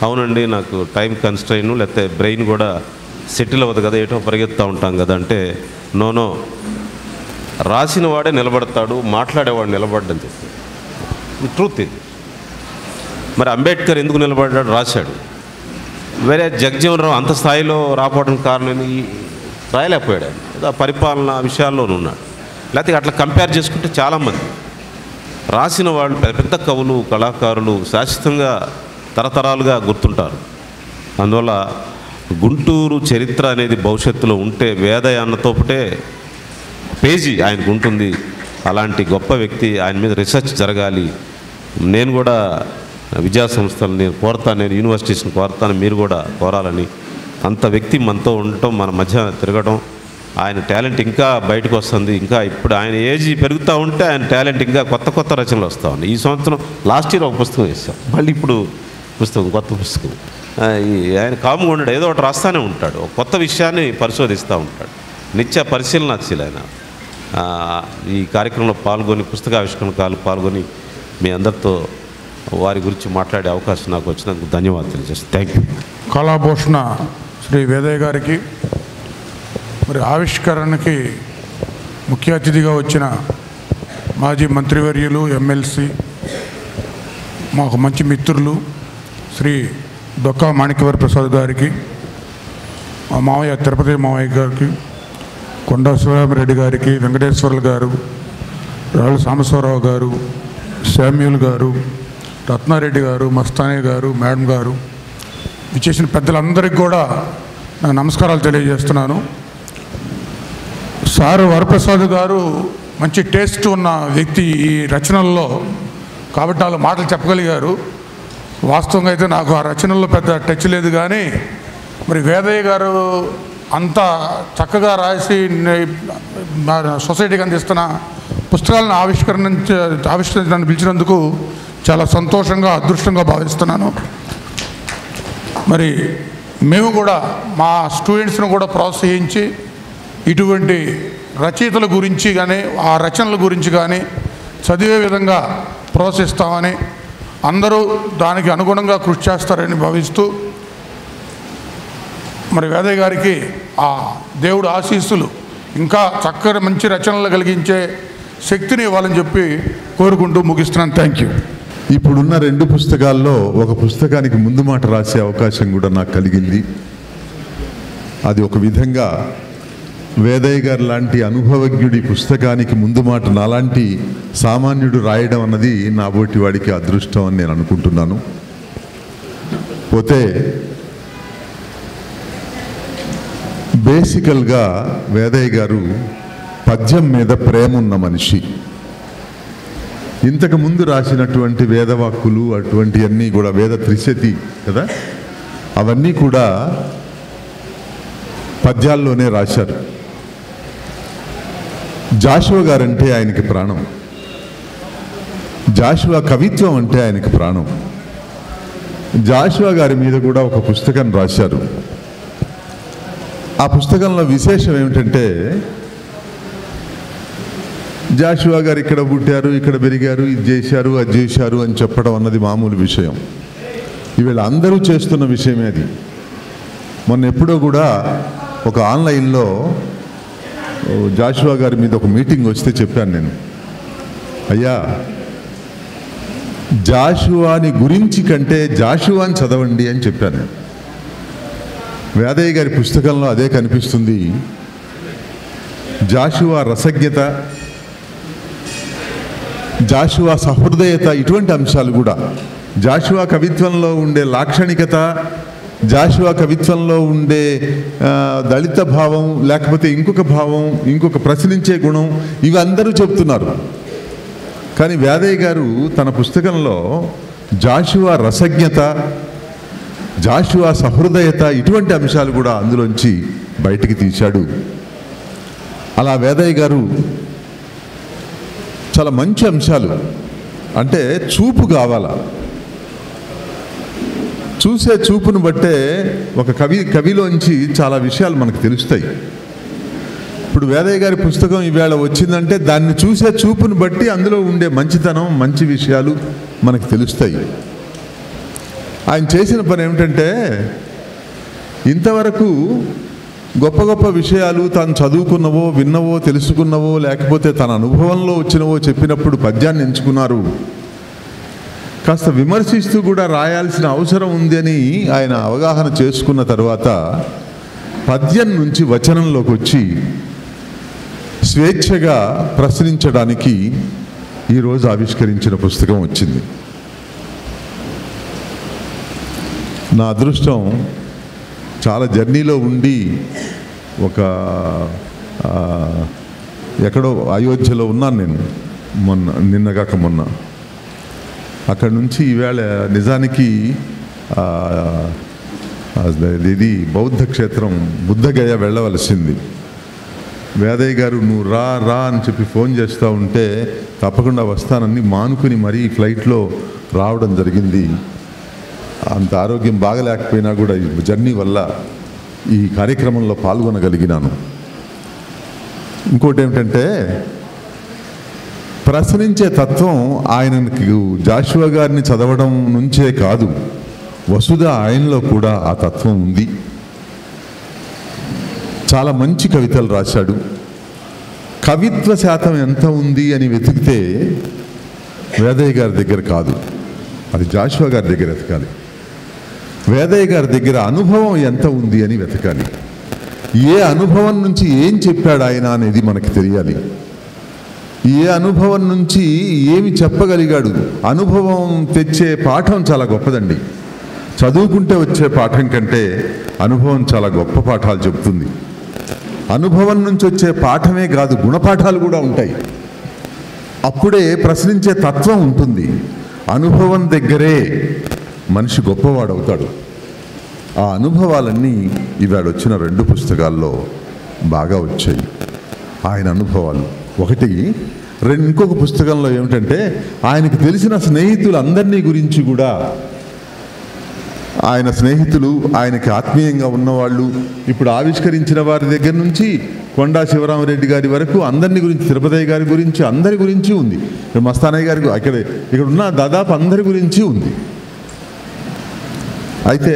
అవునండి, నాకు టైం కన్స్ట్రైన్, లేకపోతే బ్రెయిన్ కూడా సెటిల్ అవ్వదు కదా, ఏటో పరిగెత్తుతూ ఉంటాం కదా అంటే, నో, రాసిన వాడే నిలబడతాడు, మాట్లాడేవాడు నిలబడ్డని చెప్పి. ఈ ట్రూత్ ఇది. మరి అంబేద్కర్ ఎందుకు నిలబడ్డాడు? రాశాడు. వేరే జగజ్జీవన్ రావు అంత స్థాయిలో రాకపోవడానికి కారణం రాయలేకపోయాడు. ఏదో పరిపాలన విషయాల్లోనూ ఉన్నాడు. లేకపోతే అట్లా కంపేర్ చేసుకుంటే చాలామంది రాసిన వాళ్ళు పెద్ద పెద్ద కవులు, కళాకారులు శాశ్వతంగా తరతరాలుగా గుర్తుంటారు. అందువల్ల గుంటూరు చరిత్ర అనేది భవిష్యత్తులో ఉంటే వేదయ్య అన్నతోపటే పేజీ ఆయనకు ఉంటుంది. అలాంటి గొప్ప వ్యక్తి, ఆయన మీద రీసెర్చ్ జరగాలి. నేను కూడా విద్యా సంస్థలు నేను కోరతాను, నేను యూనివర్సిటీస్ని కోరతాను, మీరు కూడా కోరాలని. అంత వ్యక్తి మనతో ఉండటం, మన మధ్య తిరగడం, ఆయన టాలెంట్ ఇంకా బయటకు వస్తుంది. ఇంకా ఇప్పుడు ఆయన ఏజ్ పెరుగుతూ ఉంటే ఆయన టాలెంట్ ఇంకా కొత్త కొత్త రచనలు వస్తూ ఉన్నాయి. ఈ సంవత్సరం లాస్ట్ ఇయర్ ఒక పుస్తకం వేస్తాం, మళ్ళీ ఇప్పుడు పుస్తకం, కొత్త పుస్తకం. ఆయన కాముగా ఉండడు, ఏదో ఒకటి రాస్తూనే ఉంటాడు, ఒక కొత్త విషయాన్ని పరిశోధిస్తూ ఉంటాడు, నిత్య పరిశీలనాశీలు ఆయన. ఈ కార్యక్రమంలో పాల్గొని, పుస్తకావిష్కరణకాలు పాల్గొని మీ అందరితో వారి గురించి మాట్లాడే అవకాశం నాకు వచ్చినందుకు ధన్యవాదాలు తెలియజేస్తాను. Thank you. కళాభూషణ శ్రీ వేదయ్య గారికి, మరి ఆవిష్కరణకి ముఖ్య అతిథిగా వచ్చిన మాజీ మంత్రివర్యులు, ఎమ్మెల్సీ, మాకు మంచి మిత్రులు శ్రీ డొక్కా మాణిక్యవర ప్రసాద్ గారికి, మా మావయ్య తిరుపతి మావయ్య గారికి, కొండా శివరామరెడ్డి గారికి, వెంకటేశ్వర్లు గారు, రాళ్ళ సాంబశివరావు గారు, శామ్యూల్ గారు, రత్నారెడ్డి గారు, మస్తానే గారు, మేడం గారు, ఇచ్చేసిన పెద్దలందరికీ కూడా నా నమస్కారాలు తెలియజేస్తున్నాను. సారు వరప్రసాద్ గారు మంచి టేస్ట్ ఉన్న వ్యక్తి ఈ రచనల్లో, కాబట్టి వాళ్ళు మాటలు చెప్పగలిగారు. వాస్తవంగా అయితే నాకు ఆ రచనల్లో పెద్ద టచ్ లేదు, కానీ మరి వేదయ్య గారు అంత చక్కగా రాసి సొసైటీకి అందిస్తున్న పుస్తకాలను ఆవిష్కరించడానికి పిలిచినందుకు చాలా సంతోషంగా, అదృష్టంగా భావిస్తున్నాను. మరి మేము కూడా మా స్టూడెంట్స్ను కూడా ప్రోత్సహించి ఇటువంటి రచయితల గురించి కానీ ఆ రచనల గురించి కానీ చదివే విధంగా ప్రోత్సహిస్తామని, అందరూ దానికి అనుగుణంగా కృషి చేస్తారని భావిస్తూ, మరి వేదయ్య గారికి ఆ దేవుడు ఆశీస్సులు ఇంకా చక్కని మంచి రచనలు కలిగించే శక్తిని ఇవ్వాలని చెప్పి కోరుకుంటూ ముగిస్తున్నాను. Thank you. ఇప్పుడున్న 2 పుస్తకాల్లో ఒక పుస్తకానికి ముందు మాట రాసే అవకాశం కూడా నాకు కలిగింది. అది ఒక విధంగా వేదయ్య గారు లాంటి అనుభవజ్ఞుడి పుస్తకానికి ముందు మాట నాలాంటి సామాన్యుడు రాయడం అన్నది నా బోటి వాడికి అదృష్టం అని నేను అనుకుంటున్నాను. పోతే బేసికల్గా వేదయ్య గారు పద్యం మీద ప్రేమ ఉన్న మనిషి. ఇంతకు ముందు రాసినటువంటి వేదవాక్కులు అటువంటివన్నీ కూడా, వేద త్రిశతి కదా, అవన్నీ కూడా పద్యాల్లోనే రాశారు. జాషువా గారంటే ఆయనకి ప్రాణం, జాషువా కవిత్వం అంటే ఆయనకి ప్రాణం. జాషువా గారి మీద కూడా ఒక పుస్తకం రాశారు. ఆ పుస్తకంలో విశేషం ఏమిటంటే, జాషువా గారు ఇక్కడ పుట్టారు, ఇక్కడ పెరిగారు, ఇది చేశారు, అది చేశారు అని చెప్పడం అన్నది మామూలు విషయం. ఇవాళ అందరూ చేస్తున్న విషయమే అది. మొన్న ఎప్పుడో కూడా ఒక ఆన్లైన్లో జాషువా గారి మీద ఒక మీటింగ్ వస్తే చెప్పాను నేను, అయ్యా జాషువాని గురించి కంటే జాషువాని చదవండి అని చెప్పాను. వేదయ్య గారి పుస్తకంలో అదే కనిపిస్తుంది. జాషువా రసజ్ఞత, జాషువా సహృదయత, ఇటువంటి అంశాలు కూడా, జాషువా కవిత్వంలో ఉండే లాక్షణికత, జాషువా కవిత్వంలో ఉండే దళిత భావం, లేకపోతే ఇంకొక భావం, ఇంకొక ప్రశ్నించే గుణం, ఇవి అందరూ చెప్తున్నారు. కానీ వేదయ్య గారు తన పుస్తకంలో జాషువా రసజ్ఞత, జాషువా సహృదయత, ఇటువంటి అంశాలు కూడా అందులోంచి బయటికి తీశాడు. అలా వేదయ్య గారు చాలా మంచి అంశాలు, అంటే చూపు కావాలా, చూసే చూపును బట్టే ఒక కవిలోంచి చాలా విషయాలు మనకు తెలుస్తాయి. ఇప్పుడు వేదయ్య గారి పుస్తకం ఈవేళ వచ్చిందంటే దాన్ని చూసే చూపును బట్టి అందులో ఉండే మంచితనం, మంచి విషయాలు మనకు తెలుస్తాయి. ఆయన చేసిన పని ఏమిటంటే, ఇంతవరకు గొప్ప గొప్ప విషయాలు తాను చదువుకున్నవో, విన్నవో, తెలుసుకున్నవో, లేకపోతే తన అనుభవంలో వచ్చినవో చెప్పినప్పుడు పద్యాన్ని ఎంచుకున్నారు. కాస్త విమర్శిస్తూ కూడా రాయాల్సిన అవసరం ఉంది అని ఆయన అవగాహన చేసుకున్న తర్వాత పద్యం నుంచి వచనంలోకి వచ్చి స్వేచ్ఛగా ప్రశ్నించడానికి ఈరోజు ఆవిష్కరించిన పుస్తకం వచ్చింది. నా అదృష్టం, చాలా జర్నీలో ఉండి ఒక ఎక్కడో అయోధ్యలో ఉన్నాను నేను నిన్నగాక మొన్న. అక్కడి నుంచి ఈవేళ నిజానికి ఇది బౌద్ధ క్షేత్రం బుద్ధగయ వెళ్ళవలసింది. వేదయ్య గారు నువ్వు రా రా అని చెప్పి ఫోన్ చేస్తూ ఉంటే తప్పకుండా వస్తానని మానుకుని మరీ ఫ్లైట్లో రావడం జరిగింది. అంత ఆరోగ్యం బాగలేకపోయినా కూడా ఈ జర్నీ వల్ల ఈ కార్యక్రమంలో పాల్గొనగలిగినాను. ఇంకోటి ఏమిటంటే ప్రశ్నించే తత్వం ఆయనకి జాషువా గారిని చదవడం నుంచే కాదు, వసుధ ఆయనలో కూడా ఆ తత్వం ఉంది. చాలా మంచి కవితలు రాశాడు. కవిత్వ శాతం ఎంత ఉంది అని వెతికితే వేదయ్య గారి దగ్గర కాదు, అది జాషువా గారి దగ్గర వెతకాలి. వేదయ్య గారి దగ్గర అనుభవం ఎంత ఉంది అని వెతకాలి. ఏ అనుభవం నుంచి ఏం చెప్పాడు ఆయన అనేది మనకి తెలియాలి. ఏ అనుభవం నుంచి ఏమి చెప్పగలిగాడు. అనుభవం తెచ్చే పాఠం చాలా గొప్పదండి. చదువుకుంటే వచ్చే పాఠం కంటే అనుభవం చాలా గొప్ప పాఠాలు చెప్తుంది. అనుభవం నుంచి వచ్చే పాఠమే కాదు, గుణపాఠాలు కూడా ఉంటాయి. అప్పుడే ప్రశ్నించే తత్వం ఉంటుంది. అనుభవం దగ్గరే మనిషి గొప్పవాడవుతాడు. ఆ అనుభవాలన్నీ ఇవాళ వచ్చిన 2 పుస్తకాల్లో బాగా వచ్చాయి ఆయన అనుభవాలు. ఒకటి ఇంకొక పుస్తకంలో ఏమిటంటే ఆయనకు తెలిసిన స్నేహితులందరినీ గురించి కూడా, ఆయన స్నేహితులు, ఆయనకి ఆత్మీయంగా ఉన్నవాళ్ళు, ఇప్పుడు ఆవిష్కరించిన వారి దగ్గర నుంచి కొండా శివరామరెడ్డి గారి వరకు అందరినీ గురించి, తిరుపతయ్య గారి గురించి, అందరి గురించి ఉంది. మస్తానయ్య గారి ఇక్కడ ఉన్న దాదాపు అందరి గురించి ఉంది. అయితే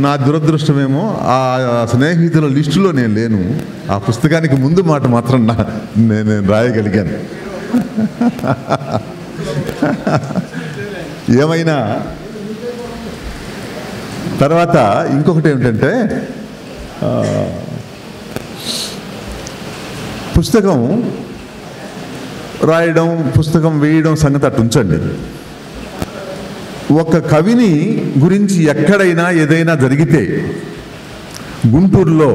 నా దురదృష్టమేమో ఆ స్నేహితుల లిస్టులో నేను లేను. ఆ పుస్తకానికి ముందు మాట మాత్రం నేను రాయగలిగాను. ఏమైనా తర్వాత ఇంకొకటి ఏమిటంటే పుస్తకం రాయడం, పుస్తకం వేయడం సంగతి అటు ఉంచండి. ఒక కవిని గురించి ఎక్కడైనా ఏదైనా జరిగితే గుంటూరులో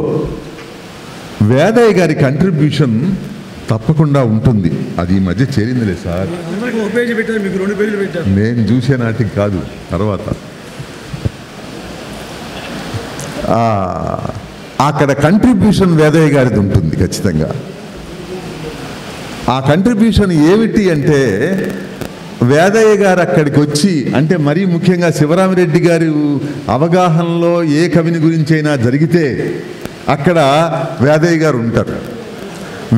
వేదయ్య గారి కంట్రిబ్యూషన్ తప్పకుండా ఉంటుంది. అది ఈ మధ్య చేరిందిలే సార్, నేను చూసే నాటికి కాదు. తర్వాత అక్కడ కంట్రిబ్యూషన్ వేదయ్య గారిది ఉంటుంది ఖచ్చితంగా. ఆ కంట్రిబ్యూషన్ ఏమిటి అంటే వేదయ్య గారు అక్కడికి వచ్చి, అంటే మరీ ముఖ్యంగా శివరామరెడ్డి గారి అవగాహనలో ఏ కవిని గురించి అయినా జరిగితే అక్కడ వేదయ్య గారు ఉంటారు.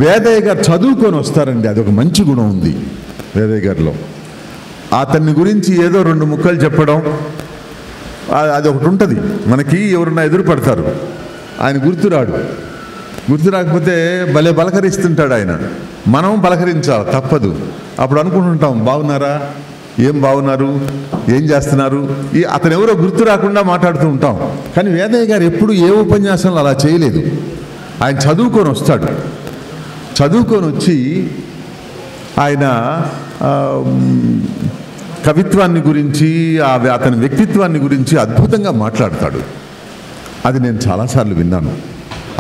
వేదయ్య గారు చదువుకొని వస్తారండి. అదొక మంచి గుణం ఉంది వేదయ్య గారిలో. అతన్ని గురించి ఏదో 2 ముక్కలు చెప్పడం, అది ఒకటి ఉంటుంది మనకి. ఎవరన్నా ఎదురు పడతారు, ఆయన గుర్తు రాకపోతే భలే పలకరిస్తుంటాడు ఆయన. మనం పలకరించాలి, తప్పదు. అప్పుడు అనుకుంటుంటాం, బాగున్నారా, ఏం బాగున్నారు, ఏం చేస్తున్నారు, అతను ఎవరో గుర్తు రాకుండా మాట్లాడుతూ ఉంటాం. కానీ వేదయ్య గారు ఎప్పుడు ఏ ఉపన్యాసంలో అలా చేయలేదు. ఆయన చదువుకొని వస్తాడు. చదువుకొని వచ్చి ఆయన కవిత్వాన్ని గురించి, అతని వ్యక్తిత్వాన్ని గురించి అద్భుతంగా మాట్లాడతాడు. అది నేను చాలాసార్లు విన్నాను.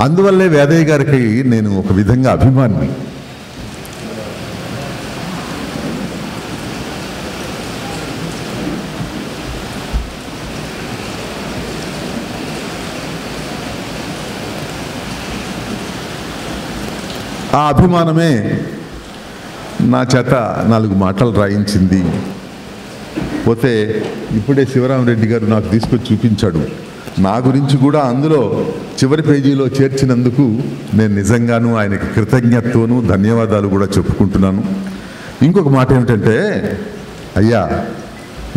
అందువల్లే వేదయ్య గారికి నేను ఒక విధంగా అభిమాని. ఆ అభిమానమే నా చేత 4 మాటలు రాయించింది. పోతే ఇప్పుడే శివరామరెడ్డి గారు నాకు తీసుకొచ్చి చూపించాడు. నా గురించి కూడా అందులో చివరి పేజీలో చేర్చినందుకు నేను నిజంగాను ఆయనకి కృతజ్ఞతతోనూ ధన్యవాదాలు కూడా చెప్పుకుంటున్నాను. ఇంకొక మాట ఏమిటంటే, అయ్యా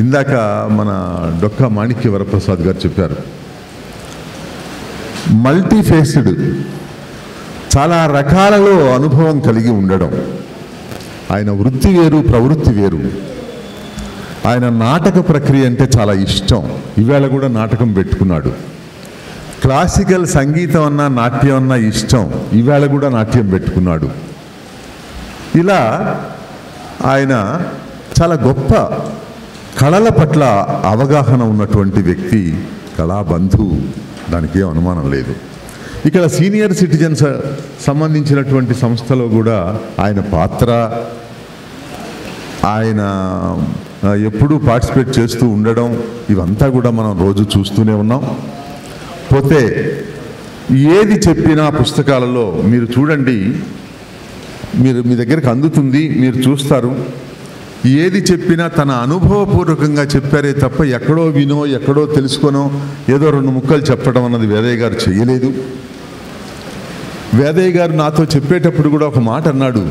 ఇందాక మన డొక్కా మాణిక్య వరప్రసాద్ గారు చెప్పారు, మల్టీఫేస్డ్, చాలా రకాలలో అనుభవం కలిగి ఉండడం. ఆయన వృత్తి వేరు, ప్రవృత్తి వేరు. ఆయన నాటక ప్రక్రియ అంటే చాలా ఇష్టం. ఈవేళ కూడా నాటకం పెట్టుకున్నాడు. క్లాసికల్ సంగీతం అన్నా నాట్యం అన్నా ఇష్టం. ఈవేళ కూడా నాట్యం పెట్టుకున్నాడు. ఇలా ఆయన చాలా గొప్ప కళల పట్ల అవగాహన ఉన్నటువంటి వ్యక్తి, కళాబంధు, దానికి ఏం అనుమానం లేదు. ఇక్కడ సీనియర్ సిటిజన్స్ సంబంధించినటువంటి సంస్థలో కూడా ఆయన పాత్ర, ఆయన ఎప్పుడూ పార్టిసిపేట్ చేస్తూ ఉండడం ఇవంతా కూడా మనం రోజు చూస్తూనే ఉన్నాం. పోతే ఏది చెప్పినా పుస్తకాలలో మీరు చూడండి, మీ దగ్గరికి అందుతుంది, మీరు చూస్తారు. ఏది చెప్పినా తన అనుభవపూర్వకంగా చెప్పారే తప్ప ఎక్కడో వినో ఎక్కడో తెలుసుకొనో ఏదో 2 ముక్కలు చెప్పడం అన్నది వేదయ్య గారు చేయలేదు. వేదయ్య గారు నాతో చెప్పేటప్పుడు కూడా ఒక మాట అన్నాడు,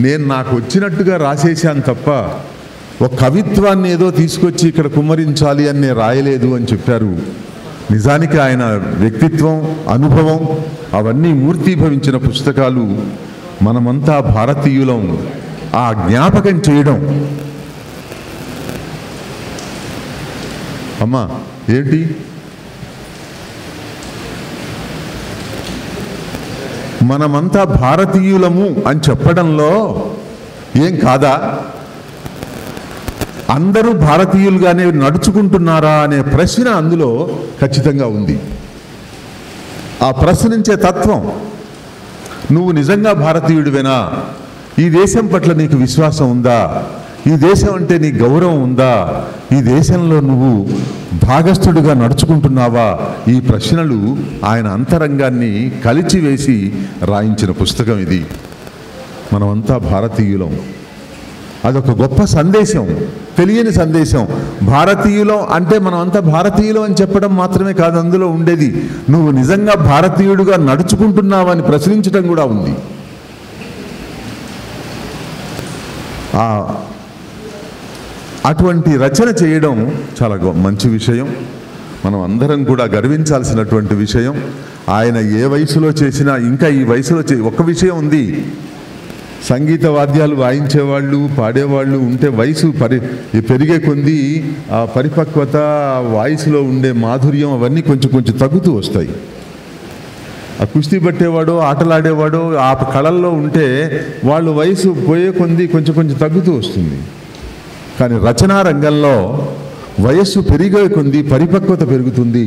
నేను నాకు వచ్చినట్టుగా రాసేసాను తప్ప ఒక కవిత్వాన్ని ఏదో తీసుకొచ్చి ఇక్కడ కుమ్మరించాలి అని నేను రాయలేదు అని చెప్పారు. నిజానికి ఆయన వ్యక్తిత్వం, అనుభవం అవన్నీ మూర్తీభవించిన పుస్తకాలు. మనమంతా భారతీయులం ఆ జ్ఞాపకం చేయడం. అమ్మా ఏంటి మనమంతా భారతీయులము అని చెప్పడంలో ఏం కాదా? అందరూ భారతీయులుగానే నడుచుకుంటున్నారా అనే ప్రశ్న అందులో ఖచ్చితంగా ఉంది. ఆ ప్రశ్నించే తత్వం, నువ్వు నిజంగా భారతీయుడివేనా? ఈ దేశం పట్ల నీకు విశ్వాసం ఉందా? ఈ దేశం అంటే నీ గౌరవం ఉందా? ఈ దేశంలో నువ్వు భాగస్థుడిగా నడుచుకుంటున్నావా? ఈ ప్రశ్నలు ఆయన అంతరంగాన్ని కలిచివేసి రాయించిన పుస్తకం ఇది. మనమంతా భారతీయులం. అదొక గొప్ప సందేశం, తెలియని సందేశం. భారతీయులం అంటే మనమంతా భారతీయులం అని చెప్పడం మాత్రమే కాదు అందులో ఉండేది, నువ్వు నిజంగా భారతీయుడిగా నడుచుకుంటున్నావని ప్రశ్నించడం కూడా ఉంది. అటువంటి రచన చేయడం చాలా మంచి విషయం, మనం అందరం కూడా గర్వించాల్సినటువంటి విషయం. ఆయన ఏ వయసులో చేసినా, ఇంకా ఈ వయసులో ఒక విషయం ఉంది, సంగీత వాద్యాలు వాయించేవాళ్ళు, పాడేవాళ్ళు ఉంటే వయసు పెరిగే కొద్దీ ఆ పరిపక్వత, వాయిస్లో ఉండే మాధుర్యం అవన్నీ కొంచెం కొంచెం తగ్గుతూ వస్తాయి. ఆ కుస్తీ పట్టేవాడో ఆటలాడేవాడో ఆ కళల్లో ఉంటే వాళ్ళు వయసు పోయే కొద్దీ కొంచెం కొంచెం తగ్గుతూ వస్తుంది. కానీ రచనా రంగంలో వయస్సు పెరిగే కొద్దీ పరిపక్వత పెరుగుతుంది.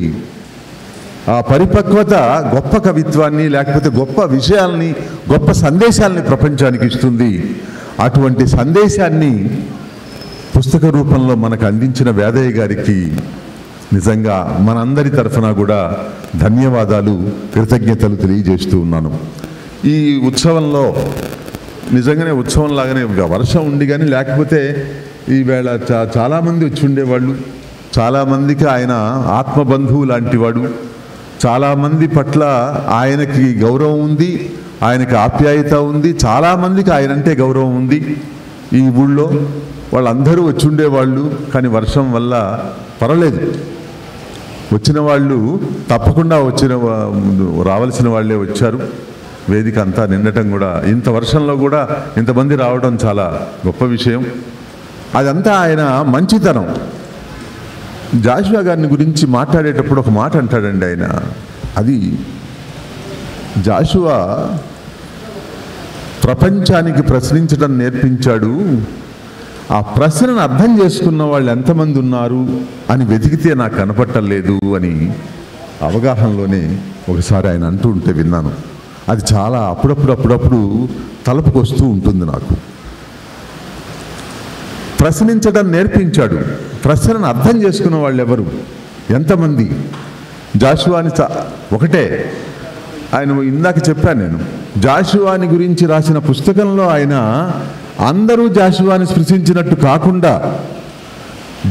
ఆ పరిపక్వత గొప్ప కవిత్వాన్ని, లేకపోతే గొప్ప విషయాల్ని, గొప్ప సందేశాల్ని ప్రపంచానికి ఇస్తుంది. అటువంటి సందేశాన్ని పుస్తక రూపంలో మనకు అందించిన వేదయ్య గారికి నిజంగా మనందరి తరఫున కూడా ధన్యవాదాలు, కృతజ్ఞతలు తెలియజేస్తూ ఉన్నాను. ఈ ఉత్సవంలో నిజంగానే ఉత్సవం లాగానే వర్షం ఉండి కానీ, లేకపోతే ఈవేళ చాలామంది వచ్చి ఉండేవాళ్ళు. చాలామందికి ఆయన ఆత్మబంధువు లాంటివాడు. చాలామంది పట్ల ఆయనకి గౌరవం ఉంది, ఆయనకి ఆప్యాయత ఉంది. చాలామందికి ఆయనంటే గౌరవం ఉంది ఈ ఊళ్ళో. వాళ్ళందరూ వచ్చి ఉండేవాళ్ళు. కానీ వర్షం వల్ల పర్వాలేదు, వచ్చిన వాళ్ళు తప్పకుండా రావాల్సిన వాళ్ళే వచ్చారు. వేదిక అంతా నిండటం కూడా, ఇంత వర్షంలో కూడా ఇంతమంది రావడం చాలా గొప్ప విషయం. అదంతా ఆయన మంచితనం. జాషువా గారిని గురించి మాట్లాడేటప్పుడు ఒక మాట అంటాడండి ఆయన. అది జాషువా ప్రపంచానికి ప్రశ్నించడం నేర్పించాడు. ఆ ప్రశ్నను అర్థం చేసుకున్న వాళ్ళు ఎంతమంది ఉన్నారు అని వెతికితే నాకు కనపట్టలేదు అని అవగాహనలోనే ఒకసారి ఆయన అంటూ ఉంటే విన్నాను. అది చాలా అప్పుడప్పుడు తలుపుకు వస్తూ ఉంటుంది నాకు. ప్రశ్నించడం నేర్పించాడు. ప్రశ్నను అర్థం చేసుకున్న వాళ్ళు ఎవరు, ఎంతమంది? జాషువాని ఒకటే. ఆయన ఇందాక చెప్పాను నేను, జాషువాని గురించి రాసిన పుస్తకంలో ఆయన అందరూ జాషువాని స్పృశించినట్టు కాకుండా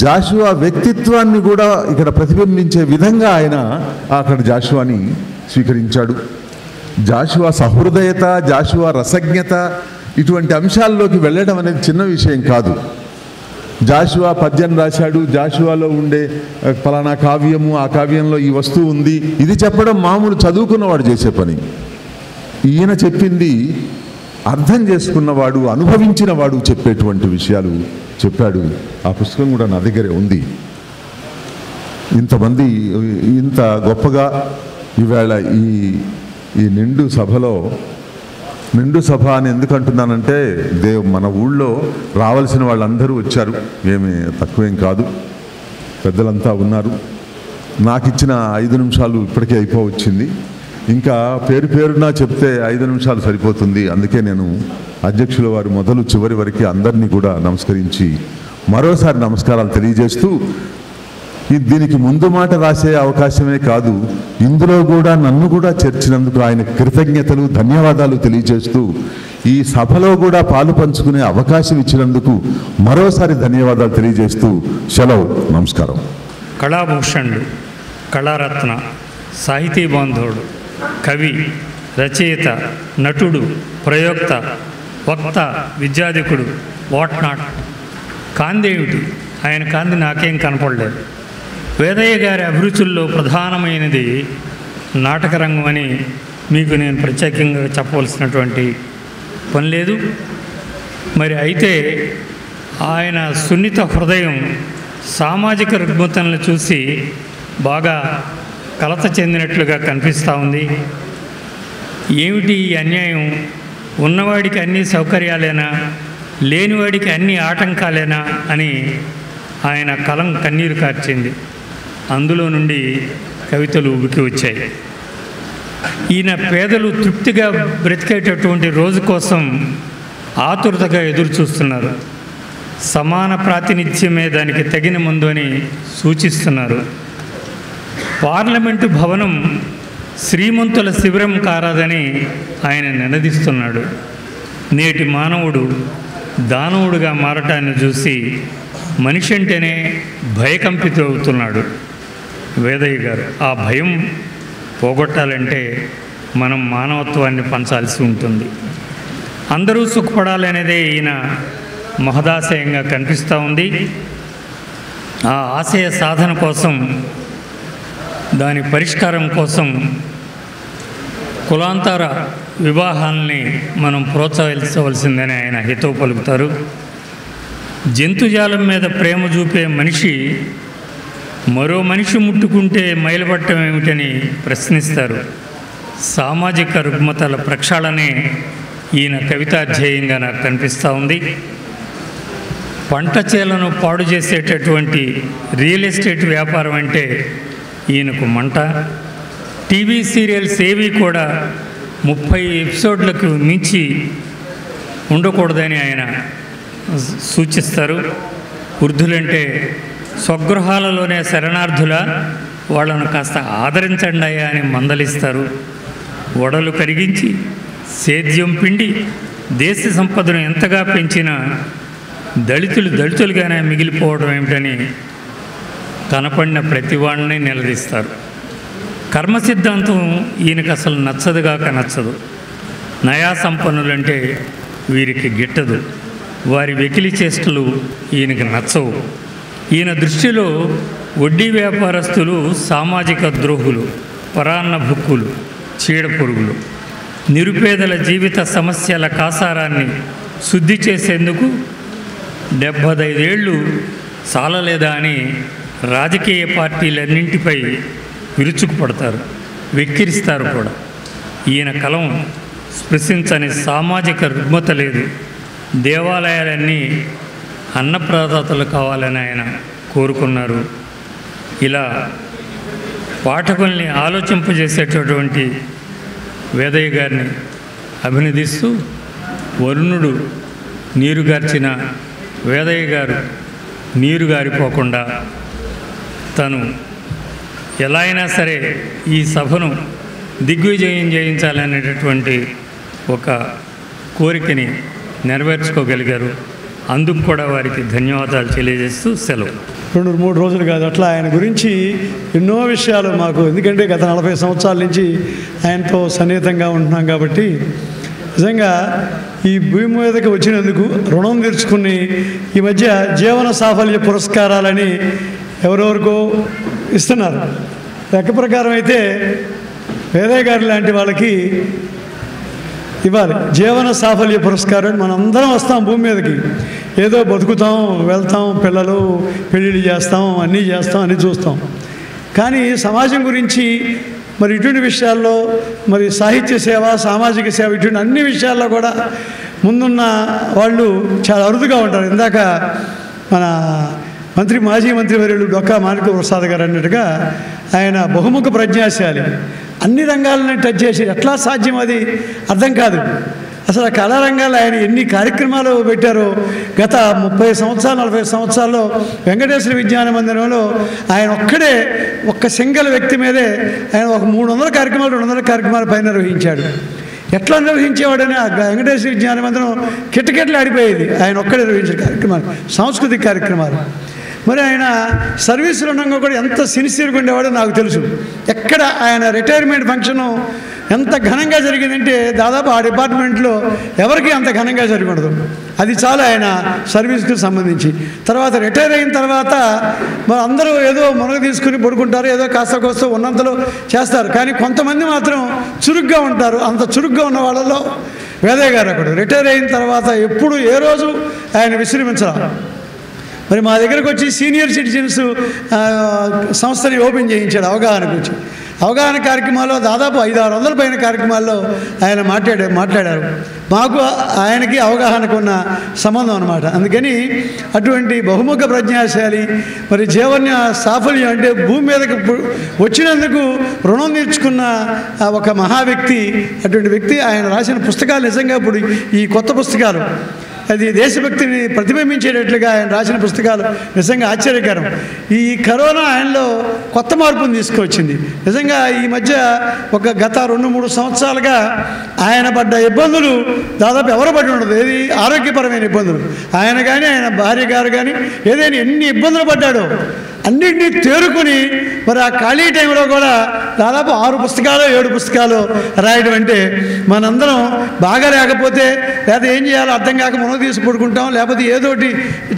జాషువా వ్యక్తిత్వాన్ని కూడా ఇక్కడ ప్రతిబింబించే విధంగా ఆయన అక్కడ జాషువాని స్వీకరించాడు. జాషువా సహృదయత, జాషువా రసజ్ఞత, ఇటువంటి అంశాల్లోకి వెళ్ళడం అనేది చిన్న విషయం కాదు. జాషువా పద్యం రాశాడు, జాషువాలో ఉండే ఫలానా కావ్యము, ఆ కావ్యంలో ఈ వస్తువు ఉంది, ఇది చెప్పడం మామూలు చదువుకున్నవాడు చేసే పని. ఈయన చెప్పింది అర్థం చేసుకున్నవాడు, అనుభవించిన వాడు చెప్పేటువంటి విషయాలు చెప్పాడు. ఆ పుస్తకం కూడా నా దగ్గరే ఉంది. ఇంతమంది ఇంత గొప్పగా ఈవేళ ఈ నిండు సభలో, నిండు సభ అని ఎందుకు అంటున్నానంటే, మన ఊళ్ళో రావాల్సిన వాళ్ళందరూ వచ్చారు, ఏమీ తక్కువేం కాదు, పెద్దలంతా ఉన్నారు. నాకు ఇచ్చిన 5 నిమిషాలు ఇప్పటికే అయిపోవచ్చింది. ఇంకా పేరున చెప్తే 5 నిమిషాలు సరిపోతుంది. అందుకే నేను అధ్యక్షుల వారు మొదలు చివరి వరకు అందరినీ కూడా నమస్కరించి మరోసారి నమస్కారాలు తెలియజేస్తూ దీనికి ముందు మాట రాసే అవకాశమే కాదు, ఇందులో కూడా నన్ను కూడా చేర్చినందుకు ఆయన కృతజ్ఞతలు ధన్యవాదాలు తెలియజేస్తూ ఈ సభలో కూడా పాలు పంచుకునే అవకాశం ఇచ్చినందుకు మరోసారి ధన్యవాదాలు తెలియజేస్తూ సెలవు. నమస్కారం. కళాభూషణుడు, కళారత్న, సాహితీ బాంధవుడు, కవి, రచయిత, నటుడు, ప్రయోక్త, వక్త, విద్యాధికుడు, వాట్ నాట్. కాందేమిటి, ఆయన కాంతి నాకేం కనపడలేదు. వేదయ్య గారి అభిరుచుల్లో ప్రధానమైనది నాటకరంగం అని మీకు నేను ప్రత్యేకంగా చెప్పవలసినటువంటి పని లేదు. మరి అయితే ఆయన సున్నిత హృదయం సామాజిక రుగ్మతలను చూసి బాగా కలత చెందినట్లుగా కనిపిస్తూ ఉంది. ఏమిటి ఈ అన్యాయం, ఉన్నవాడికి అన్ని సౌకర్యాలేనా, లేనివాడికి అన్ని ఆటంకాలేనా అని ఆయన కలం కన్నీరు కార్చింది. అందులో నుండి కవితలు ఉబికి వచ్చాయి. ఈయన పేదలు తృప్తిగా బ్రతికేటటువంటి రోజు కోసం ఆతురతగా ఎదురు చూస్తున్నారు. సమాన ప్రాతినిధ్యమే దానికి తగిన ముందు అని సూచిస్తున్నారు. పార్లమెంటు భవనం శ్రీమంతుల శిబిరం కారాదని ఆయన నినదిస్తున్నాడు. నేటి మానవుడు దానవుడుగా మారటాన్ని చూసి మనిషి అంటేనే భయకంపితుడు అవుతున్నాడు వేదయ్య గారు. ఆ భయం పోగొట్టాలంటే మనం మానవత్వాన్ని పంచాల్సి ఉంటుంది. అందరూ సుఖపడాలనేదే ఈయన మహదాశయంగా కనిపిస్తూ ఉంది. ఆ ఆశయ సాధన కోసం, దాని పరిష్కారం కోసం కులాంతర వివాహాలని మనం ప్రోత్సహించవలసిందని ఆయన హితవు పలుకుతారు. జంతుజాలం మీద ప్రేమ చూపే మనిషి మరో మనిషి ముట్టుకుంటే మైలపట్టం ఏమిటని ప్రశ్నిస్తారు. సామాజిక రుగ్మతల ప్రక్షాళనే ఈయన కవితాధ్యేయంగా నాకు కనిపిస్తూ ఉంది. పంట చేలను పాడు చేసేటటువంటి రియల్ ఎస్టేట్ వ్యాపారం అంటే ఈయనకు మంట. టీవీ సీరియల్స్ ఏవి కూడా 30 ఎపిసోడ్లకు మించి ఉండకూడదని ఆయన సూచిస్తారు. వృద్ధులంటే స్వగృహాలలోనే శరణార్థుల, వాళ్ళను కాస్త ఆదరించండి అయ్యా అని మందలిస్తారు. వడలు కరిగించి సేద్యం పిండి దేశ సంపదను ఎంతగా పెంచినా దళితులుగానే మిగిలిపోవడం ఏమిటని కనపడిన ప్రతివాడిని నిలదీస్తారు. కర్మ సిద్ధాంతం ఈయనకు అసలు నచ్చదుగాక నచ్చదు. నయా సంపన్నులంటే వీరికి గిట్టదు. వారి వెకిలి చేష్టలు ఈయనకి నచ్చవు. ఈయన దృష్టిలో వడ్డీ వ్యాపారస్తులు సామాజిక ద్రోహులు, పరాన్న భుక్కులు, చీడపురుగులు. నిరుపేదల జీవిత సమస్యల కాసారాన్ని శుద్ధి చేసేందుకు 75 ఏళ్ళు చాలలేదా అని రాజకీయ పార్టీలన్నింటిపై విరుచుకుపడతారు, వెక్కిరిస్తారు కూడా. ఈయన కలం స్పృశించని సామాజిక రుగ్మత లేదు. దేవాలయాలన్నీ అన్నప్రదాతలు కావాలని ఆయన కోరుకున్నారు. ఇలా పాఠకుల్ని ఆలోచింపజేసేటటువంటి వేదయ్య గారిని అభినందిస్తూ, వరుణుడు నీరుగార్చిన వేదయ్య గారు నీరు గారిపోకుండా తను ఎలా అయినా సరే ఈ సభను దిగ్విజయం చేయించాలనేటటువంటి ఒక కోరికని నెరవేర్చుకోగలిగారు. అందుకు కూడా వారికి ధన్యవాదాలు తెలియజేస్తూ సెలవు. 2-3 రోజులు కాదు, అట్లా ఆయన గురించి ఎన్నో విషయాలు మాకు, ఎందుకంటే గత 40 సంవత్సరాల నుంచి ఆయనతో సన్నిహితంగా ఉంటున్నాం కాబట్టి నిజంగా ఈ భూమి మీదకి వచ్చినందుకు రుణం తీర్చుకుని ఈ మధ్య జీవన సాఫల్య పురస్కారాలని ఎవరెవరికో ఇస్తున్నారు. లెక్క ప్రకారం అయితే వేదయ్య గారి లాంటి వాళ్ళకి ఇవ్వాలి జీవన సాఫల్య పురస్కారం. మనం అందరం వస్తాం భూమి మీదకి, ఏదో బతుకుతాం, వెళ్తాం, పిల్లలు పెళ్ళిళ్ళు చేస్తాం, అన్నీ చేస్తాం, అన్నీ చూస్తాం. కానీ సమాజం గురించి మరి ఇటువంటి విషయాల్లో, మరి సాహిత్య సేవ, సామాజిక సేవ, ఇటువంటి అన్ని విషయాల్లో కూడా ముందున్న వాళ్ళు చాలా అరుదుగా ఉంటారు. ఇందాక మన మాజీ మంత్రివర్యులు డొక్కా మాణిక్య ప్రసాద్ గారు అన్నట్టుగా ఆయన బహుముఖ ప్రజ్ఞాశాలి. అన్ని రంగాలను టచ్ చేసి ఎట్లా సాధ్యం అది అర్థం కాదు. అసలు ఆ కళారంగాల్లో ఆయన ఎన్ని కార్యక్రమాలు పెట్టారో. గత 30 సంవత్సరాలు 40 సంవత్సరాల్లో వెంకటేశ్వర విజ్ఞాన మందిరంలో ఆయన ఒక్కడే ఒక్క సింగిల్ వ్యక్తి మీదే ఆయన ఒక 300 కార్యక్రమాలు 200 కార్యక్రమాల పైన నిర్వహించాడు. ఎట్లా నిర్వహించేవాడని ఆ వెంకటేశ్వర విజ్ఞాన మందిరం కిటకిటలు ఆడిపోయేది ఆయన ఒక్కడే నిర్వహించే కార్యక్రమాలు, సాంస్కృతిక కార్యక్రమాలు. మరి ఆయన సర్వీసులు ఉండగా కూడా ఎంత సిన్సియర్గా ఉండేవాడో నాకు తెలుసు. ఎక్కడ ఆయన రిటైర్మెంట్ ఫంక్షను ఎంత ఘనంగా జరిగిందంటే దాదాపు ఆ డిపార్ట్మెంట్లో ఎవరికి అంత ఘనంగా జరగకూడదు. అది చాలా ఆయన సర్వీస్కి సంబంధించి. తర్వాత రిటైర్ అయిన తర్వాత మరి అందరూ ఏదో మునగ తీసుకుని పడుకుంటారు, ఏదో కాస్త కోస్త ఉన్నంతలో చేస్తారు. కానీ కొంతమంది మాత్రం చురుగ్గా ఉంటారు. అంత చురుగ్గా ఉన్న వాళ్ళలో వేదయ్య గారు ఒకడు. రిటైర్ అయిన తర్వాత ఎప్పుడు ఏ రోజు ఆయన విశ్రమించాలి. మరి మా దగ్గరకు వచ్చి సీనియర్ సిటిజన్స్ సంస్థని ఓపెన్ చేయించాడు అవగాహనకు వచ్చి. అవగాహన కార్యక్రమాల్లో దాదాపు 500-600 పైన కార్యక్రమాల్లో ఆయన మాట్లాడారు. మాకు ఆయనకి అవగాహనకు ఉన్న సంబంధం అన్నమాట. అందుకని అటువంటి బహుముఖ ప్రజ్ఞాశాలి, మరి జీవన్య సాఫల్యం అంటే భూమి మీదకి వచ్చినందుకు రుణం తీర్చుకున్న ఒక మహా వ్యక్తి. అటువంటి వ్యక్తి ఆయన రాసిన పుస్తకాలు నిజంగా ఇప్పుడు ఈ కొత్త పుస్తకాలు అది దేశభక్తిని ప్రతిబింబించేటట్లుగా ఆయన రాసిన పుస్తకాలు నిజంగా ఆశ్చర్యకరం. ఈ కరోనా ఆయనలో కొత్త మార్పును తీసుకొచ్చింది. నిజంగా ఈ మధ్య ఒక గత 2-3 సంవత్సరాలుగా ఆయన పడ్డ ఇబ్బందులు దాదాపు ఎవరు పడి ఉండదు. ఏది ఆరోగ్యపరమైన ఇబ్బందులు. ఆయన కానీ ఆయన భార్య గారు కానీ ఏదైనా ఎన్ని ఇబ్బందులు పడ్డాడో అన్నింటినీ తేరుకుని మరి ఆ ఖాళీ టైంలో కూడా దాదాపు 6 పుస్తకాలు 7 పుస్తకాలు రాయడం అంటే మనందరం బాగా లేకపోతే లేదా ఏం చేయాలో అర్థం కాక మనం తీసి పడుకుంటాం, లేకపోతే ఏదోటి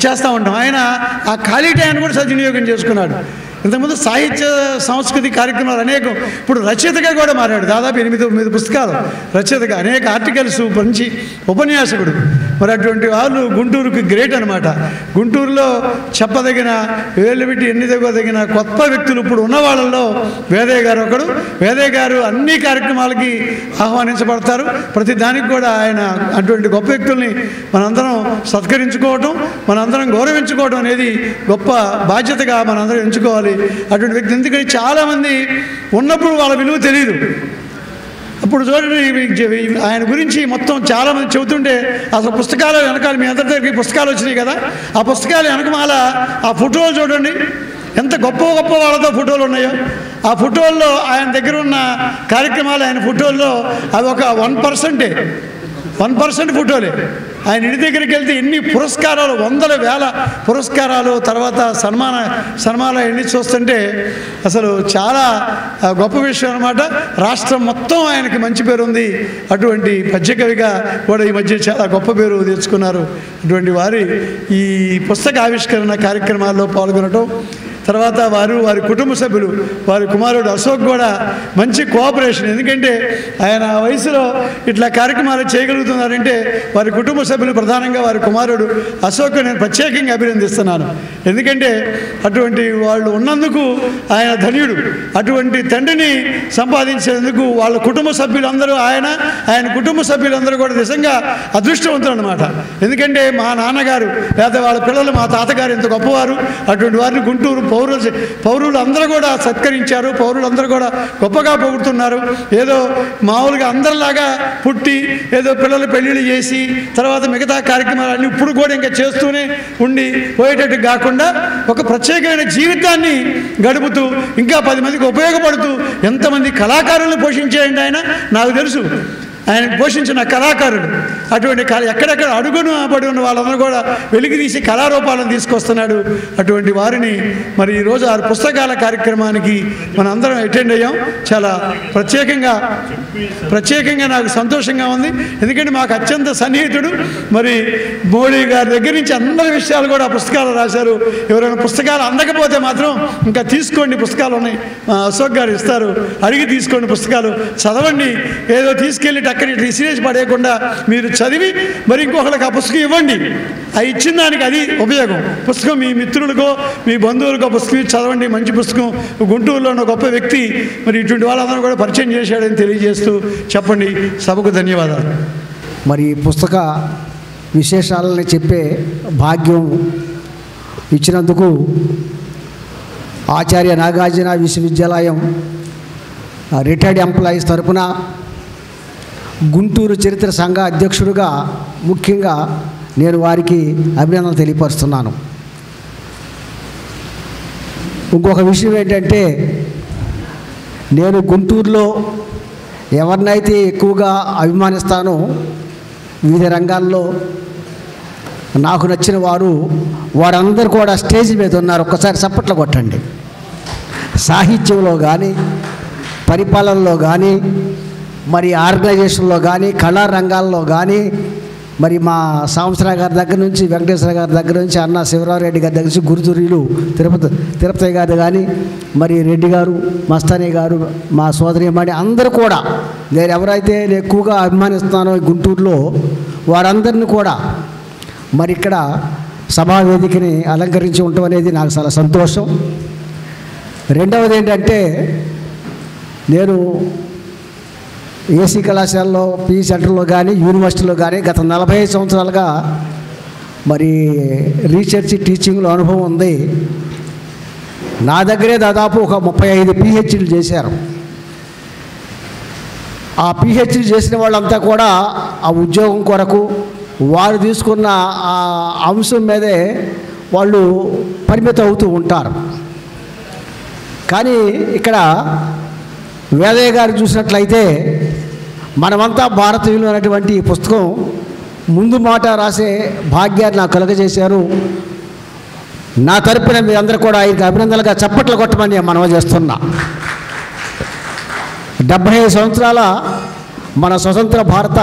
చేస్తూ ఉంటాం. ఆయన ఆ ఖాళీ టైంని కూడా సద్వినియోగం చేసుకున్నాడు. ఇంతకుముందు సాహిత్య సాంస్కృతిక కార్యక్రమాలు అనేకం. ఇప్పుడు రచయితగా కూడా మారాడు. దాదాపు 8-9 పుస్తకాలు రచయితగా, అనేక ఆర్టికల్స్, మంచి ఉపన్యాసకుడు. మరి అటువంటి వాళ్ళు గుంటూరుకి గ్రేట్ అనమాట. గుంటూరులో చెప్పదగిన వేళ్ళు పెట్టి ఎన్ని తగ్గదగిన కొత్త వ్యక్తులు ఇప్పుడు ఉన్న వాళ్ళల్లో వేదయ్య గారు ఒకడు. వేదయ్య గారు అన్ని కార్యక్రమాలకి ఆహ్వానించబడతారు. ప్రతి దానికి కూడా ఆయన అటువంటి గొప్ప వ్యక్తుల్ని మనందరం సత్కరించుకోవటం, మనందరం గౌరవించుకోవడం అనేది గొప్ప బాధ్యతగా మనందరం ఎంచుకోవాలి. అటువంటి వ్యక్తి. ఎందుకంటే చాలామంది ఉన్నప్పుడు వాళ్ళ విలువ తెలియదు. అప్పుడు చూడండి ఆయన గురించి మొత్తం చాలామంది చెబుతుంటే అసలు పుస్తకాలు వెనకాల మీ అందరి దగ్గరికి పుస్తకాలు వచ్చినాయి కదా, ఆ పుస్తకాలు వెనకమాల ఆ ఫోటోలు చూడండి ఎంత గొప్ప గొప్ప వాళ్ళతో ఫోటోలు ఉన్నాయో. ఆ ఫోటోల్లో ఆయన దగ్గర ఉన్న కార్యక్రమాలు ఆయన ఫోటోల్లో అవి ఒక 1% ఫోటోలే. ఆయన ఇంటి దగ్గరికి వెళ్తే ఎన్ని పురస్కారాలు, 100,000 పురస్కారాలు, తర్వాత సన్మానాలు ఎన్ని చూస్తుంటే అసలు చాలా గొప్ప విషయం అన్నమాట. రాష్ట్రం మొత్తం ఆయనకి మంచి పేరు ఉంది. అటువంటి పద్యకవిగా కూడా ఈ మధ్య చాలా గొప్ప పేరు తెచ్చుకున్నారు. అటువంటి వారి ఈ పుస్తక ఆవిష్కరణ కార్యక్రమాల్లో పాల్గొనడం, తర్వాత వారి కుటుంబ సభ్యులు, వారి కుమారుడు అశోక్ కూడా మంచి కోఆపరేషన్. ఎందుకంటే ఆయన వయసులో ఇట్లా కార్యక్రమాలు చేయగలుగుతున్నారంటే వారి కుటుంబ సభ్యులు, ప్రధానంగా వారి కుమారుడు అశోక్ నేను ప్రత్యేకంగా అభినందిస్తున్నాను. ఎందుకంటే అటువంటి వాళ్ళు ఉన్నందుకు ఆయన ధన్యుడు. అటువంటి తండ్రిని సంపాదించేందుకు వాళ్ళ కుటుంబ సభ్యులందరూ, ఆయన కుటుంబ సభ్యులందరూ కూడా నిజంగా అదృష్టవంతులు అన్నమాట. ఎందుకంటే మా నాన్నగారు లేదా వాళ్ళ పిల్లలు, మా తాతగారు ఎంత గొప్పవారు. అటువంటి వారిని గుంటూరు పౌరులు అందరూ కూడా సత్కరించారు. పౌరులందరూ కూడా గొప్పగా పొగుడుతున్నారు. ఏదో మామూలుగా అందరిలాగా పుట్టి ఏదో పిల్లలు పెళ్ళిళ్ళు చేసి తర్వాత మిగతా కార్యక్రమాలన్నీ ఇప్పుడు కూడా ఇంకా చేస్తూనే ఉండి పోయేటట్టు కాకుండా ఒక ప్రత్యేకమైన జీవితాన్ని గడుపుతూ ఇంకా 10 మందికి ఉపయోగపడుతూ ఎంతమంది కళాకారులను పోషించాయండి ఆయన. నాకు తెలుసు ఆయన పోషించిన కళాకారుడు. అటువంటి ఎక్కడెక్కడ అడుగును పడి ఉన్న వాళ్ళందరూ కూడా వెలికి తీసి కళారూపాలను తీసుకొస్తున్నాడు. అటువంటి వారిని మరి ఈరోజు ఆ పుస్తకాల కార్యక్రమానికి మన అందరం అటెండ్ అయ్యాం. చాలా ప్రత్యేకంగా నాకు సంతోషంగా ఉంది. ఎందుకంటే మాకు అత్యంత సన్నిహితుడు. మరి మోడీ గారి దగ్గర నుంచి అందరి విషయాలు కూడా పుస్తకాలు రాశారు. ఎవరైనా పుస్తకాలు అందకపోతే మాత్రం ఇంకా తీసుకోండి, పుస్తకాలు ఉన్నాయి, అశోక్ గారు ఇస్తారు, అడిగి తీసుకోండి, పుస్తకాలు చదవండి. ఏదో తీసుకెళ్ళి అక్కడ రిసీజ్ పడేయకుండా మీరు చదివి మరి ఇంకొకరికి ఆ పుస్తకం ఇవ్వండి. ఆ ఇచ్చిన దానికి అది ఉపయోగం. పుస్తకం మీ మిత్రులకో మీ బంధువులకో పుస్తకం చదవండి. మంచి పుస్తకం. గుంటూరులో ఉన్న గొప్ప వ్యక్తి మరి ఇటువంటి వాళ్ళందరూ కూడా పరిచయం చేశాడని తెలియజేస్తూ చెప్పండి. సభకు ధన్యవాదాలు. మరి పుస్తక విశేషాలని చెప్పే భాగ్యం ఇచ్చినందుకు ఆచార్య నాగార్జున విశ్వవిద్యాలయం రిటైర్డ్ ఎంప్లాయీస్ తరపున గుంటూరు చరిత్ర సంఘ అధ్యక్షుడిగా ముఖ్యంగా నేను వారికి అభినందనలు తెలియపరుస్తున్నాను. ఇంకొక విషయం ఏంటంటే, నేను గుంటూరులో ఎవరినైతే ఎక్కువగా అభిమానిస్తానో వివిధ రంగాల్లో నాకు నచ్చిన వారందరూ కూడా స్టేజ్ మీద ఉన్నారు. ఒక్కసారి చప్పట్లు కొట్టండి. సాహిత్యంలో కానీ, పరిపాలనలో కానీ, మరి ఆర్గనైజేషన్లో కానీ, కళా రంగాల్లో కానీ, మరి మా సాంబశివరావు గారి దగ్గర నుంచి, వెంకటేశ్వర గారి దగ్గర నుంచి, అన్న శివరామరెడ్డి గారి దగ్గర నుంచి, గురుతుర్యులు తిరుపతి గారు కానీ, మరి రెడ్డి గారు, మస్తానీ గారు, మా సోదరిమణి అందరూ కూడా నేను ఎవరైతే ఎక్కువగా అభిమానిస్తున్నానో గుంటూరులో వారందరినీ కూడా మరి ఇక్కడ సభావేదికని అలంకరించి ఉండటం అనేది నాకు చాలా సంతోషం. రెండవది ఏంటంటే, నేను ఏసీ కళాశాలలో, పీజీ సెంటర్లో కానీ, యూనివర్సిటీలో కానీ గత 45 సంవత్సరాలుగా మరి రీసెర్చ్ టీచింగ్లో అనుభవం ఉంది. నా దగ్గరే దాదాపు ఒక 35 PhDలు చేశారు. ఆ PhD చేసిన వాళ్ళంతా కూడా ఆ ఉద్యోగం కొరకు వారు తీసుకున్న ఆ అంశం మీదే వాళ్ళు పరిమితం అవుతూ ఉంటారు. కానీ ఇక్కడ వేదయ్య గారు చూసినట్లయితే మనమంతా భారతీయులు అనేటువంటి పుస్తకం ముందు మాట రాసే భాగ్యాన్ని నాకు కలుగజేశారు. నా తరపున మీరందరూ కూడా ఆయనకు అభినందనలుగా చప్పట్లు కొట్టమని మనవి చేస్తున్నా. 75 సంవత్సరాల మన స్వతంత్ర భారత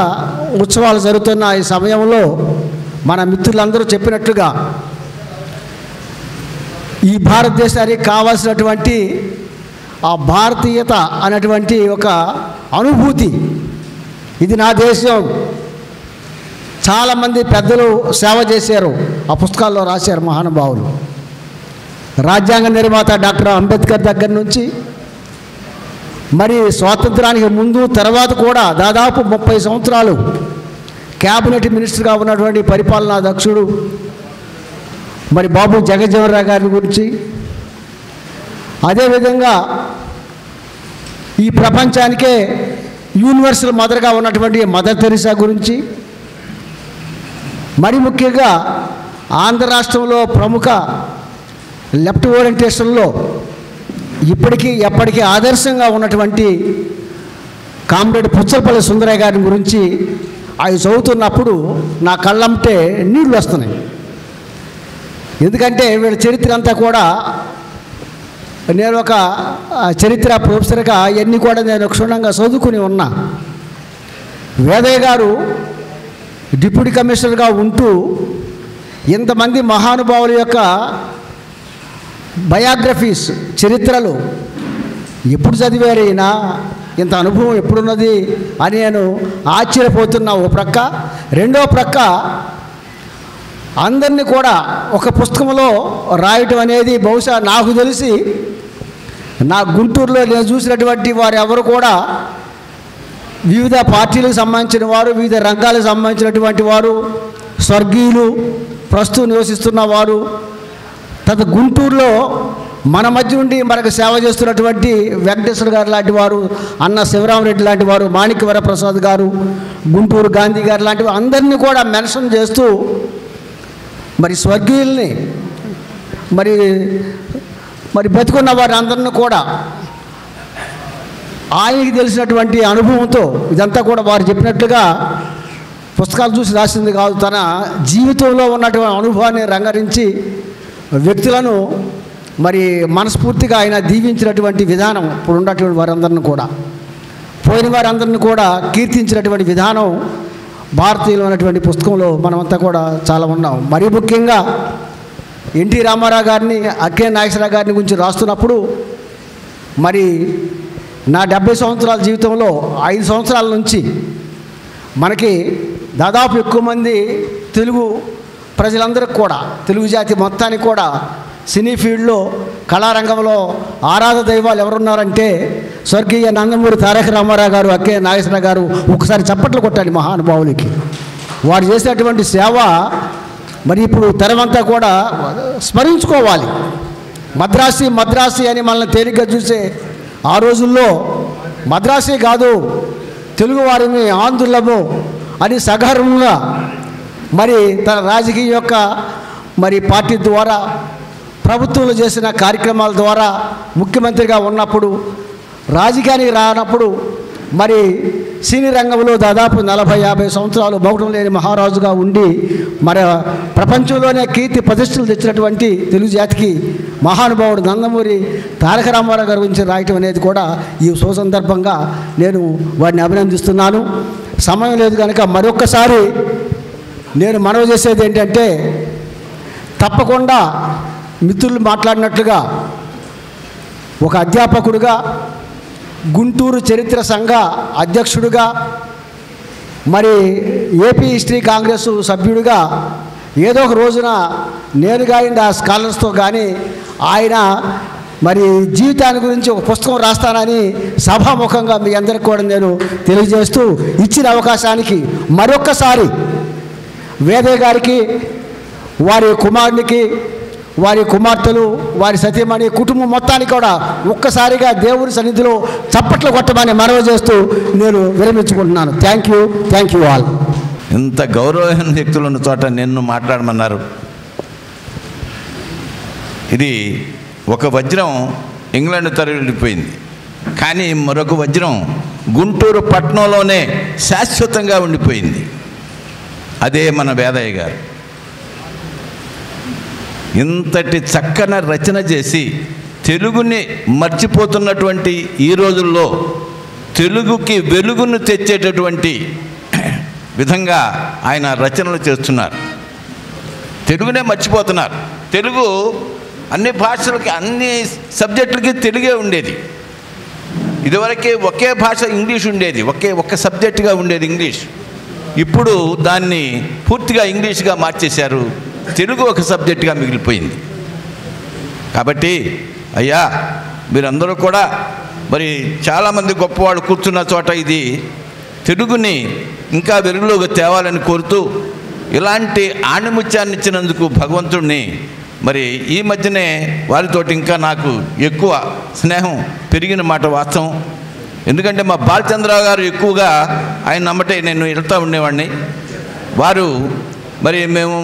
ఉత్సవాలు జరుగుతున్న ఈ సమయంలో మన మిత్రులందరూ చెప్పినట్టుగా ఈ భారతదేశానికి కావాల్సినటువంటి ఆ భారతీయత అనేటువంటి ఒక అనుభూతి, ఇది నా దేశం. చాలామంది పెద్దలు సేవ చేశారు, ఆ పుస్తకాల్లో రాశారు మహానుభావులు. రాజ్యాంగ నిర్మాత డాక్టర్ అంబేద్కర్ దగ్గర నుంచి మరి స్వాతంత్రానికి ముందు తర్వాత కూడా దాదాపు 30 సంవత్సరాలు క్యాబినెట్ మినిస్టర్గా ఉన్నటువంటి పరిపాలనా దక్షుడు మరి బాబు జగజ్జీవనరావు గారి గురించి, అదేవిధంగా ఈ ప్రపంచానికే యూనివర్సల్ మదర్గా ఉన్నటువంటి మదర్ తెరిసా గురించి, మరి ముఖ్యంగా ఆంధ్ర రాష్ట్రంలో ప్రముఖ లెఫ్ట్ ఓరియంటేషన్లో ఇప్పటికీ ఎప్పటికీ ఆదర్శంగా ఉన్నటువంటి కామ్రేడ్ పుచ్చలపల్లి సుందరయ్య గారి గురించి అవి చదువుతున్నప్పుడు నా కళ్ళంటే నీళ్ళు వస్తున్నాయి. ఎందుకంటే వీళ్ళ చరిత్ర అంతా కూడా నేను ఒక చరిత్ర ప్రొఫెసర్గా ఇవన్నీ కూడా నేను క్షుణ్ణంగా చదువుకుని ఉన్నా. వేదయ్య గారు డిప్యూటీ కమిషనర్గా ఉంటూ ఇంతమంది మహానుభావుల యొక్క బయోగ్రఫీస్, చరిత్రలు ఎప్పుడు చదివారైనా ఇంత అనుభవం ఎప్పుడున్నది అని నేను ఆశ్చర్యపోతున్నా ఓ ప్రక్క. రెండో ప్రక్క అందరినీ కూడా ఒక పుస్తకంలో రాయటం అనేది బహుశా నాకు తెలిసి నా గుంటూరులో నేను చూసినటువంటి వారు ఎవరు కూడా వివిధ పార్టీలకు సంబంధించిన వారు, వివిధ రంగాలకు సంబంధించినటువంటి వారు, స్వర్గీయులు, ప్రస్తుతం నివసిస్తున్న వారు, తన గుంటూరులో మన మధ్య నుండి మనకు సేవ చేస్తున్నటువంటి వెంకటేశ్వర గారు లాంటి వారు, అన్న శివరామరెడ్డి లాంటి వారు, మాణిక్య వరప్రసాద్ గారు, గుంటూరు గాంధీ గారు లాంటివి అందరినీ కూడా మెన్షన్ చేస్తూ మరి స్వర్గీయుల్ని మరి మరి బతుకున్న వారి అందరినీ కూడా ఆయనకి తెలిసినటువంటి అనుభవంతో ఇదంతా కూడా వారు చెప్పినట్లుగా పుస్తకాలు చూసి రాసింది కాదు, తన జీవితంలో ఉన్నటువంటి అనుభవాన్ని రంగరించి వ్యక్తులను మరి మనస్ఫూర్తిగా ఆయన దీవించినటువంటి విధానం, ఇప్పుడు ఉన్నటువంటి వారందరిని కూడా, పోయిన వారందరిని కూడా కీర్తించినటువంటి విధానం భారతీయులు అనేటువంటి పుస్తకంలో మనమంతా కూడా చాలా ఉన్నాం. మరీ ముఖ్యంగా ఎన్టీ రామారావు గారిని, అక్కే నాగేశ్వరరావు గారిని గురించి రాస్తున్నప్పుడు మరి నా 70 సంవత్సరాల జీవితంలో 5 సంవత్సరాల నుంచి మనకి దాదాపు ఎక్కువ మంది తెలుగు ప్రజలందరికీ కూడా, తెలుగు జాతి మొత్తానికి కూడా సినీ ఫీల్డ్లో, కళారంగంలో ఆరాధ దైవాలు ఎవరున్నారంటే స్వర్గీయ నందమూరి తారక రామారావు గారు, అక్కే నాగేశ్వరరావు గారు. ఒకసారి చప్పట్లు కొట్టాలి మహానుభావులకి. వారు చేసినటువంటి సేవ మరి ఇప్పుడు తరమంతా కూడా స్మరించుకోవాలి. మద్రాసి అని మనల్ని తేలిగ్గా చూసే ఆ రోజుల్లో మద్రాసీ కాదు, తెలుగువారిని ఆంధ్రులము అని సగర్వంగా మరి తన రాజకీయ యొక్క మరి పార్టీ ద్వారా ప్రభుత్వంలో చేసిన కార్యక్రమాల ద్వారా ముఖ్యమంత్రిగా ఉన్నప్పుడు రాజకీయానికి రానప్పుడు మరి సినీ రంగంలో దాదాపు 40-50 సంవత్సరాలు మౌనం లేని మహారాజుగా ఉండి మరి ప్రపంచంలోనే కీర్తి ప్రతిష్టలు తెచ్చినటువంటి తెలుగు జాతికి మహానుభావుడు నందమూరి తారక రామారావు గారి గురించి రాయటం అనేది కూడా ఈ సందర్భంగా నేను వారిని అభినందిస్తున్నాను. సమయం లేదు కనుక మరొక్కసారి నేను మనవి చేసేది ఏంటంటే, తప్పకుండా మిత్రులు మాట్లాడినట్లుగా ఒక అధ్యాపకుడిగా, గుంటూరు చరిత్ర సంఘ అధ్యక్షుడిగా, మరి ఏపీ హిస్టరీ కాంగ్రెస్ సభ్యుడిగా ఏదో ఒక రోజున నేను కానీ ఆ స్కాలర్స్తో కానీ ఆయన మరి జీవితాన్ని గురించి ఒక పుస్తకం రాస్తానని సభాముఖంగా మీ అందరికీ కూడా నేను తెలియజేస్తూ, ఇచ్చిన అవకాశానికి మరొక్కసారి వేదయ్య గారికి, వారి కుమారునికి, వారి కుమార్తెలు, వారి సతీమణి కుటుంబం మొత్తానికి కూడా ఒక్కసారిగా దేవుని సన్నిధిలో చప్పట్లు కొట్టమని మనవి చేస్తూ నేను విరమించుకుంటున్నాను. Thank you all. ఇంత గౌరవమైన వ్యక్తులు ఉన్న చోట నిన్ను మాట్లాడమన్నారు. ఇది ఒక వజ్రం ఇంగ్లాండ్ తరలిపోయింది, కానీ మరొక వజ్రం గుంటూరు పట్టణంలోనే శాశ్వతంగా ఉండిపోయింది. అదే మన వేదయ్య గారు. ఇంతటి చక్కని రచన చేసి తెలుగుని మర్చిపోతున్నటువంటి ఈ రోజుల్లో తెలుగుకి వెలుగును తెచ్చేటటువంటి విధంగా ఆయన రచనలు చేస్తున్నారు. తెలుగునే మర్చిపోతున్నారు. తెలుగు అన్ని భాషలకి, అన్ని సబ్జెక్టులకి తెలుగే ఉండేది. ఇదివరకే ఒకే భాష ఇంగ్లీష్ ఉండేది, ఒక్క సబ్జెక్టుగా ఉండేది ఇంగ్లీష్. ఇప్పుడు దాన్ని పూర్తిగా ఇంగ్లీష్గా మార్చేశారు. తెలుగు ఒక సబ్జెక్టుగా మిగిలిపోయింది. కాబట్టి అయ్యా, మీరందరూ కూడా మరి చాలామంది గొప్పవాళ్ళు కూర్చున్న చోట ఇది తెలుగుని ఇంకా వెలుగులోకి తేవాలని కోరుతూ, ఇలాంటి ఆణిముత్యాన్ని ఇచ్చినందుకు భగవంతుడిని మరి ఈ మధ్యనే వారితోటి ఇంకా నాకు ఎక్కువ స్నేహం పెరిగిన మాట వాస్తవం. ఎందుకంటే మా బాలచంద్రరావు గారు ఎక్కువగా ఆయన నమ్మటే నేను వెళ్తూ ఉండేవాడిని. వారు మరి మేము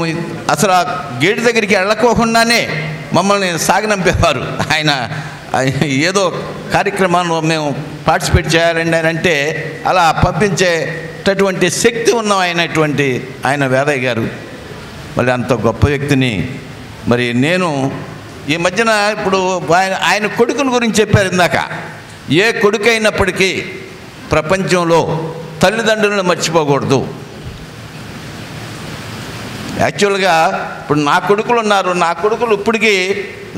అసలు ఆ గేటు దగ్గరికి వెళ్ళకోకుండానే మమ్మల్ని సాగనంపేవారు. ఆయన ఏదో కార్యక్రమాల్లో మేము పార్టిసిపేట్ చేయాలండి అని అంటే అలా పంపించేటటువంటి శక్తి ఉన్న ఆయన వేదయ్య గారు. మరి అంత గొప్ప వ్యక్తిని మరి నేను ఈ మధ్యన ఇప్పుడు ఆయన కొడుకుని గురించి చెప్పారు ఇందాక. ఏ కొడుకు అయినప్పటికీ ప్రపంచంలో తల్లిదండ్రులను మర్చిపోకూడదు. యాక్చువల్గా ఇప్పుడు నా కొడుకులు ఉన్నారు, నా కొడుకులు ఇప్పటికీ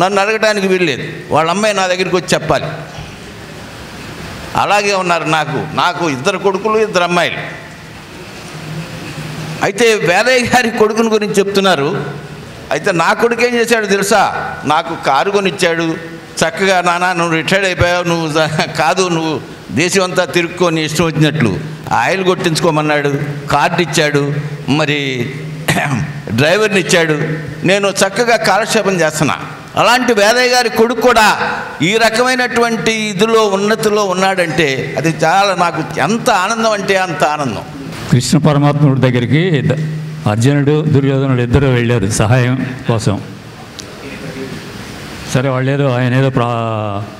నన్ను అడగడానికి వీల్లేదు, వాళ్ళ అమ్మాయి నా దగ్గరికి వచ్చి చెప్పాలి. అలాగే ఉన్నారు. నాకు 2 కొడుకులు 2 అమ్మాయిలు. అయితే వేదయ్య గారి కొడుకుని గురించి చెప్తున్నారు. అయితే నా కొడుకు ఏం చేశాడు తెలుసా? నాకు కారు కొనిచ్చాడు. చక్కగా, నాన్న నువ్వు రిటైర్డ్ అయిపోయావు, నువ్వు దేశం అంతా తిరుక్కొని ఇష్టం వచ్చినట్లు ఆయిల్ కొట్టించుకోమన్నాడు, కార్డు ఇచ్చాడు, మరి డ్రైవర్ని ఇచ్చాడు. నేను చక్కగా కాలక్షేపం చేస్తున్నా. అలాంటి వేదయ్య గారి కొడుకు కూడా ఈ రకమైనటువంటి ఇదిలో ఉన్నతిలో ఉన్నాడంటే అది చాలా నాకు ఎంత ఆనందం అంటే అంత ఆనందం. కృష్ణ పరమాత్ముడి దగ్గరికి అర్జునుడు దుర్యోధనుడు ఇద్దరు వెళ్ళారు సహాయం కోసం. సరే, ఆయన ఏదో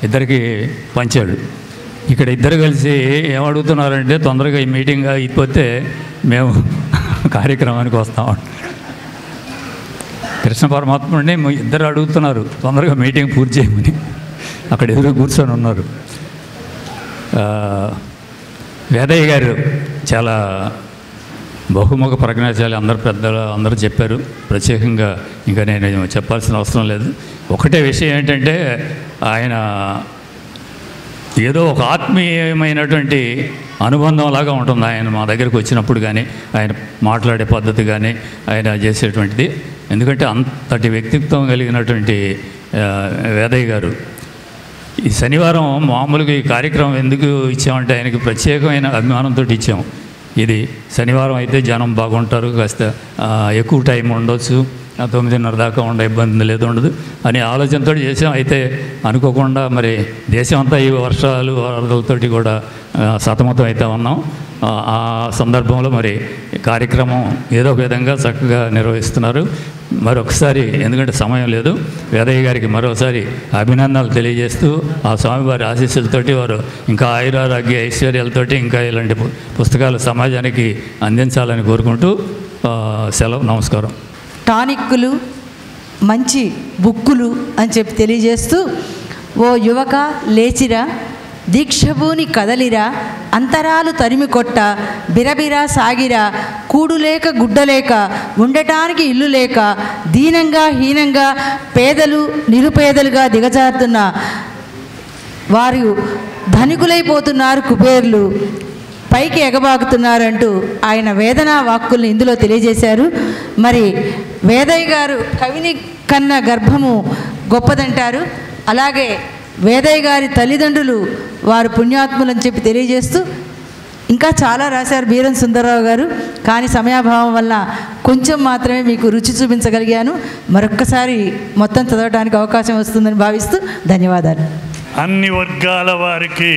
ఇద్దరికి పంచాడు. ఇక్కడ ఇద్దరు కలిసి ఏమడుగుతున్నారంటే, తొందరగా ఈ మీటింగ్ అయిపోతే మేము కార్యక్రమానికి వస్తాం. కృష్ణ పరమాత్ముడిని ఇద్దరు అడుగుతున్నారు తొందరగా మీటింగ్ పూర్తి చేయమని. అక్కడ ఎదురు కూర్చొని ఉన్నారు. వేదయ్య గారు చాలా బహుముఖ ప్రజ్ఞాశాలి. అందరు పెద్దలు అందరూ చెప్పారు. ప్రత్యేకంగా ఇంకా నేను చెప్పాల్సిన అవసరం లేదు. ఒకటే విషయం ఏంటంటే, ఆయన ఏదో ఒక ఆత్మీయమైనటువంటి అనుబంధం లాగా ఉంటుంది ఆయన మా దగ్గరికి వచ్చినప్పుడు కానీ, ఆయన మాట్లాడే పద్ధతి కానీ, ఆయన చేసేటువంటిది. ఎందుకంటే అంతటి వ్యక్తిత్వం కలిగినటువంటి వేదయ్య గారు. ఈ శనివారం మామూలుగా ఈ కార్యక్రమం ఎందుకు ఇచ్చామంటే, ఆయనకి ప్రత్యేకమైన అభిమానంతో ఇచ్చాం. ఇది శనివారం అయితే జనం బాగుంటారు, కాస్త ఎక్కువ టైం ఉండొచ్చు, 9:30 దాకా ఉండే ఇబ్బంది లేదు ఉండదు అనే ఆలోచనతో చేసాం. అయితే అనుకోకుండా మరి దేశం అంతా ఈ వర్షాలు వరదలతోటి కూడా సతమతం అయితే ఉన్నాం. ఆ సందర్భంలో మరి కార్యక్రమం ఏదో ఒక విధంగా చక్కగా నిర్వహిస్తున్నారు. మరొకసారి, ఎందుకంటే సమయం లేదు, వేదయ్య గారికి మరోసారి అభినందనలు తెలియజేస్తూ ఆ స్వామివారి ఆశీస్సులతోటి వారు ఇంకా ఆయురారోగ్య ఐశ్వర్యాలతోటి ఇంకా ఇలాంటి పుస్తకాలు సమాజానికి అందించాలని కోరుకుంటూ సెలవు. నమస్కారం. టానిక్కులు, మంచి బుక్కులు అని చెప్పి తెలియజేస్తూ, ఓ యువక లేచిరా, దీక్షభూని కదలిరా, అంతరాలు తరిమి కొట్ట, బిరబిరా సాగిరా, కూడులేక గుడ్డలేక, ఉండటానికి ఇల్లు లేక, దీనంగా హీనంగా పేదలు నిరుపేదలుగా దిగజారుతున్న వారు ధనికులైపోతున్నారు, కుబేర్లు పైకి ఎగబాకుతున్నారంటూ ఆయన వేదనా వాక్కుల్ని ఇందులో తెలియజేశారు. మరి వేదయ్య గారు కవిని కన్న గర్భము గొప్పదంటారు. అలాగే వేదయ్య గారి తల్లిదండ్రులు వారు పుణ్యాత్ములని చెప్పి తెలియజేస్తూ ఇంకా చాలా రాశారు బీరం సుందరరావు గారు. కానీ సమయాభావం వల్ల కొంచెం మాత్రమే మీకు రుచి చూపించగలిగాను. మరొక్కసారి మొత్తం చదవడానికి అవకాశం వస్తుందని భావిస్తూ ధన్యవాదాలు. అన్ని వర్గాల వారికి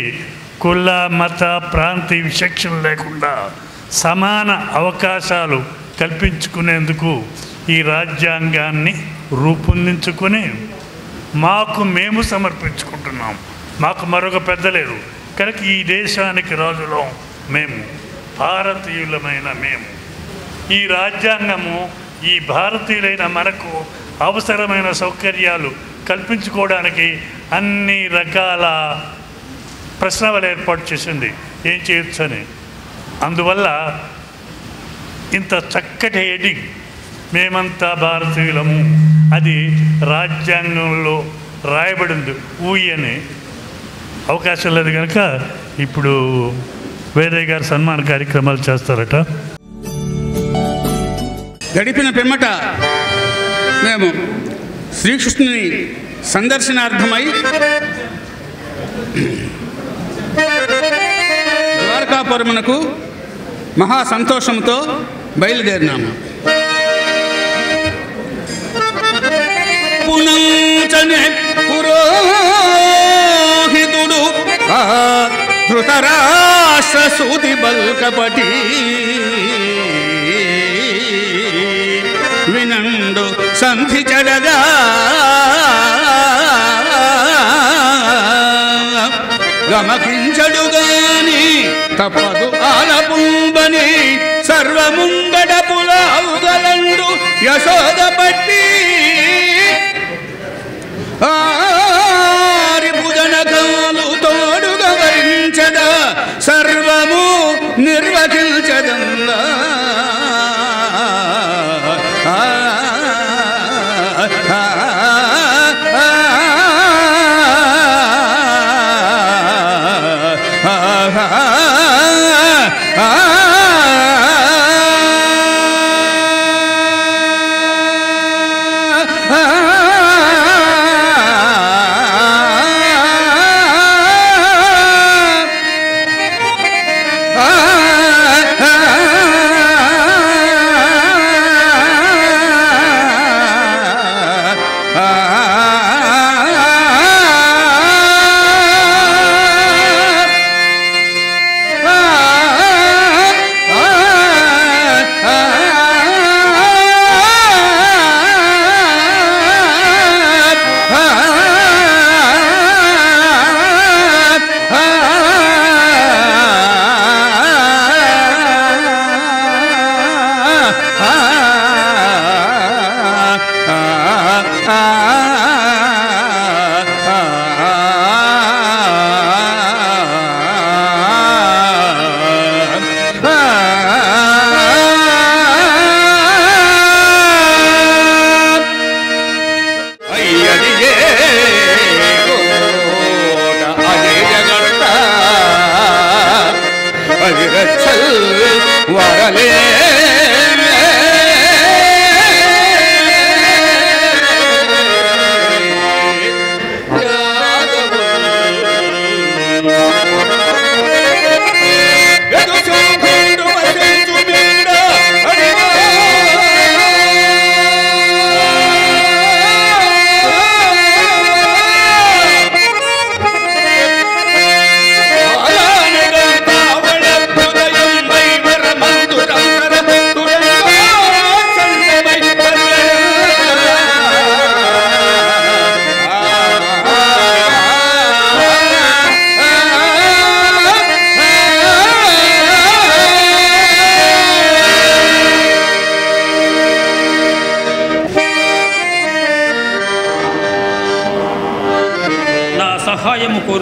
కుల మత ప్రాంతీయ విచక్షణ లేకుండా సమాన అవకాశాలు కల్పించుకునేందుకు ఈ రాజ్యాంగాన్ని రూపొందించుకొని మాకు మేము సమర్పించుకుంటున్నాం. మాకు మరొక పెద్ద లేరు కనుక ఈ దేశానికి రాజులం మేము, భారతీయులమైన మేము. ఈ రాజ్యాంగము ఈ భారతీయులైన మనకు అవసరమైన సౌకర్యాలు కల్పించుకోవడానికి అన్ని రకాల ప్రశ్నలు ఏర్పాటు చేసింది, ఏం చేయొచ్చని. అందువల్ల ఇంత చక్కటి హెడ్డింగ్, మేమంతా భారతీయులము, అది రాజ్యాంగంలో రాయబడింది. ఊయని అవకాశం లేదు కనుక ఇప్పుడు వేదయ్య గారు సన్మాన కార్యక్రమాలు చేస్తారట. గడిపిన పిమ్మట మేము శ్రీకృష్ణుని సందర్శనార్థమై ద్వారకాపురమునకు మహా సంతోషంతో బయలుదేరినాము. పునంచనే పురోహితుడు ధృతరాష్ట్ర సూతి బల్కపటి వినండు సంధి చెడగా గమకించడుగాని తప్పదు ఆలపుంబని సర్వముంగడ పులావుగలండు యశోద పట్టి ఆరి భుజనకాలు తోడుగా వరించద సర్వము నిర్వహించదంలా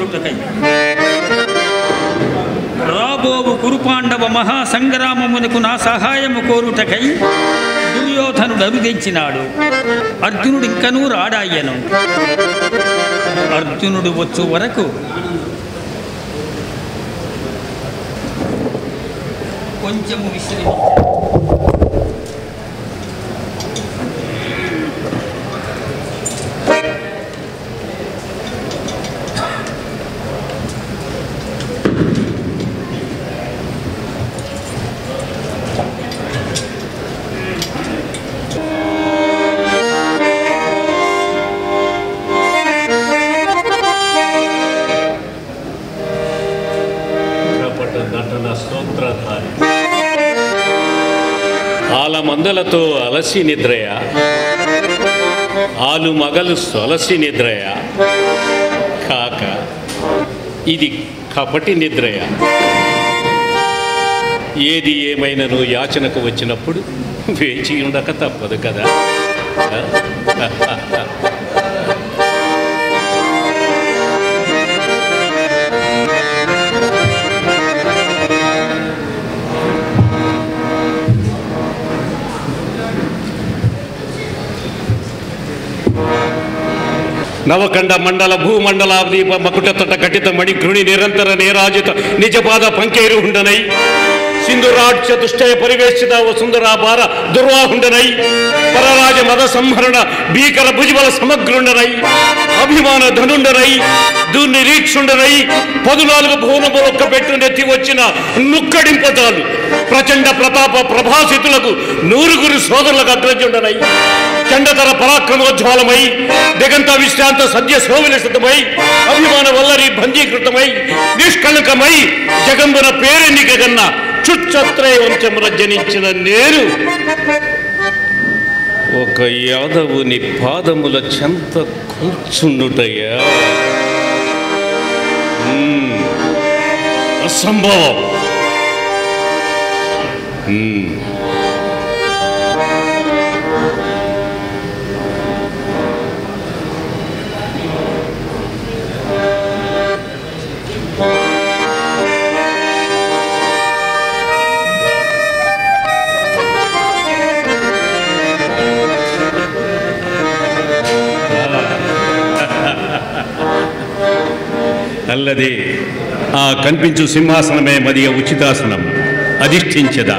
కోరుటకై రాబోవు కురుపాండవ మహాసంగ్రామమునకు నా సహాయము కోరుటకై దుర్యోధనుడు అరుదించినాడు. అర్జునుడు ఇంకనూ రాడాయ్యను. అర్జునుడు వచ్చు వరకు కొంచెము విశ్రమి. ఆలమందలతో అలసి నిద్రయ, ఆలు మగలు సొలసి నిద్రయ కాక ఇది కపటి నిద్రయ. ఏది ఏమైనను యాచనకు వచ్చినప్పుడు వేచి ఉండక తప్పదు కదా. నవకండ మండల భూమండలాదీప మకుటతట ఘటిత మణి గృణి నిరంతర నేరాజిత నిజపాద పంకేరు ఉండనై సింధురాజ్య దుష్టయ పరివేషిత వసుంధరాభార దుర్వాహుండనై పరరాజ మద సంహరణ భీకర భుజబల సమగ్రుండనై అభిమాన ధనుండనై దుర్నిరీక్షుండనై 14 భువనములొక్క పెట్టు నెత్తి వచ్చిన నుక్కడింపజాలు ప్రచండ ప్రతాప ప్రభాసితులకు 100 సోదరులకు అగ్రజుండనై చండతర పరాక్రమోజ్వాలమై దిగంత విశ్రాంత సద్య శోభిలసితమై అభిమాన వల్లరి బందీకృతమై నిష్కళంకమై జగంబున పేరెన్నిక కన్నా చుచ్చత్రయ వంశమున జనించిన నేను ఒక యాదవుని పాదముల చెంత కూర్చుండుటయ్యా అసంభవం. అల్లదే ఆ కనిపించు సింహాసనమే మదియ ఉచితాసనం అధిష్ఠించదా.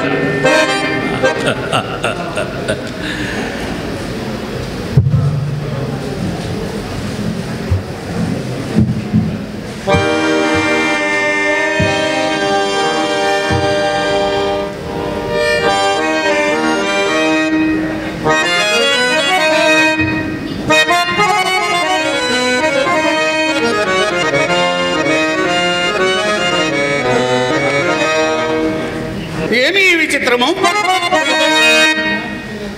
ఏమీ విచిత్రము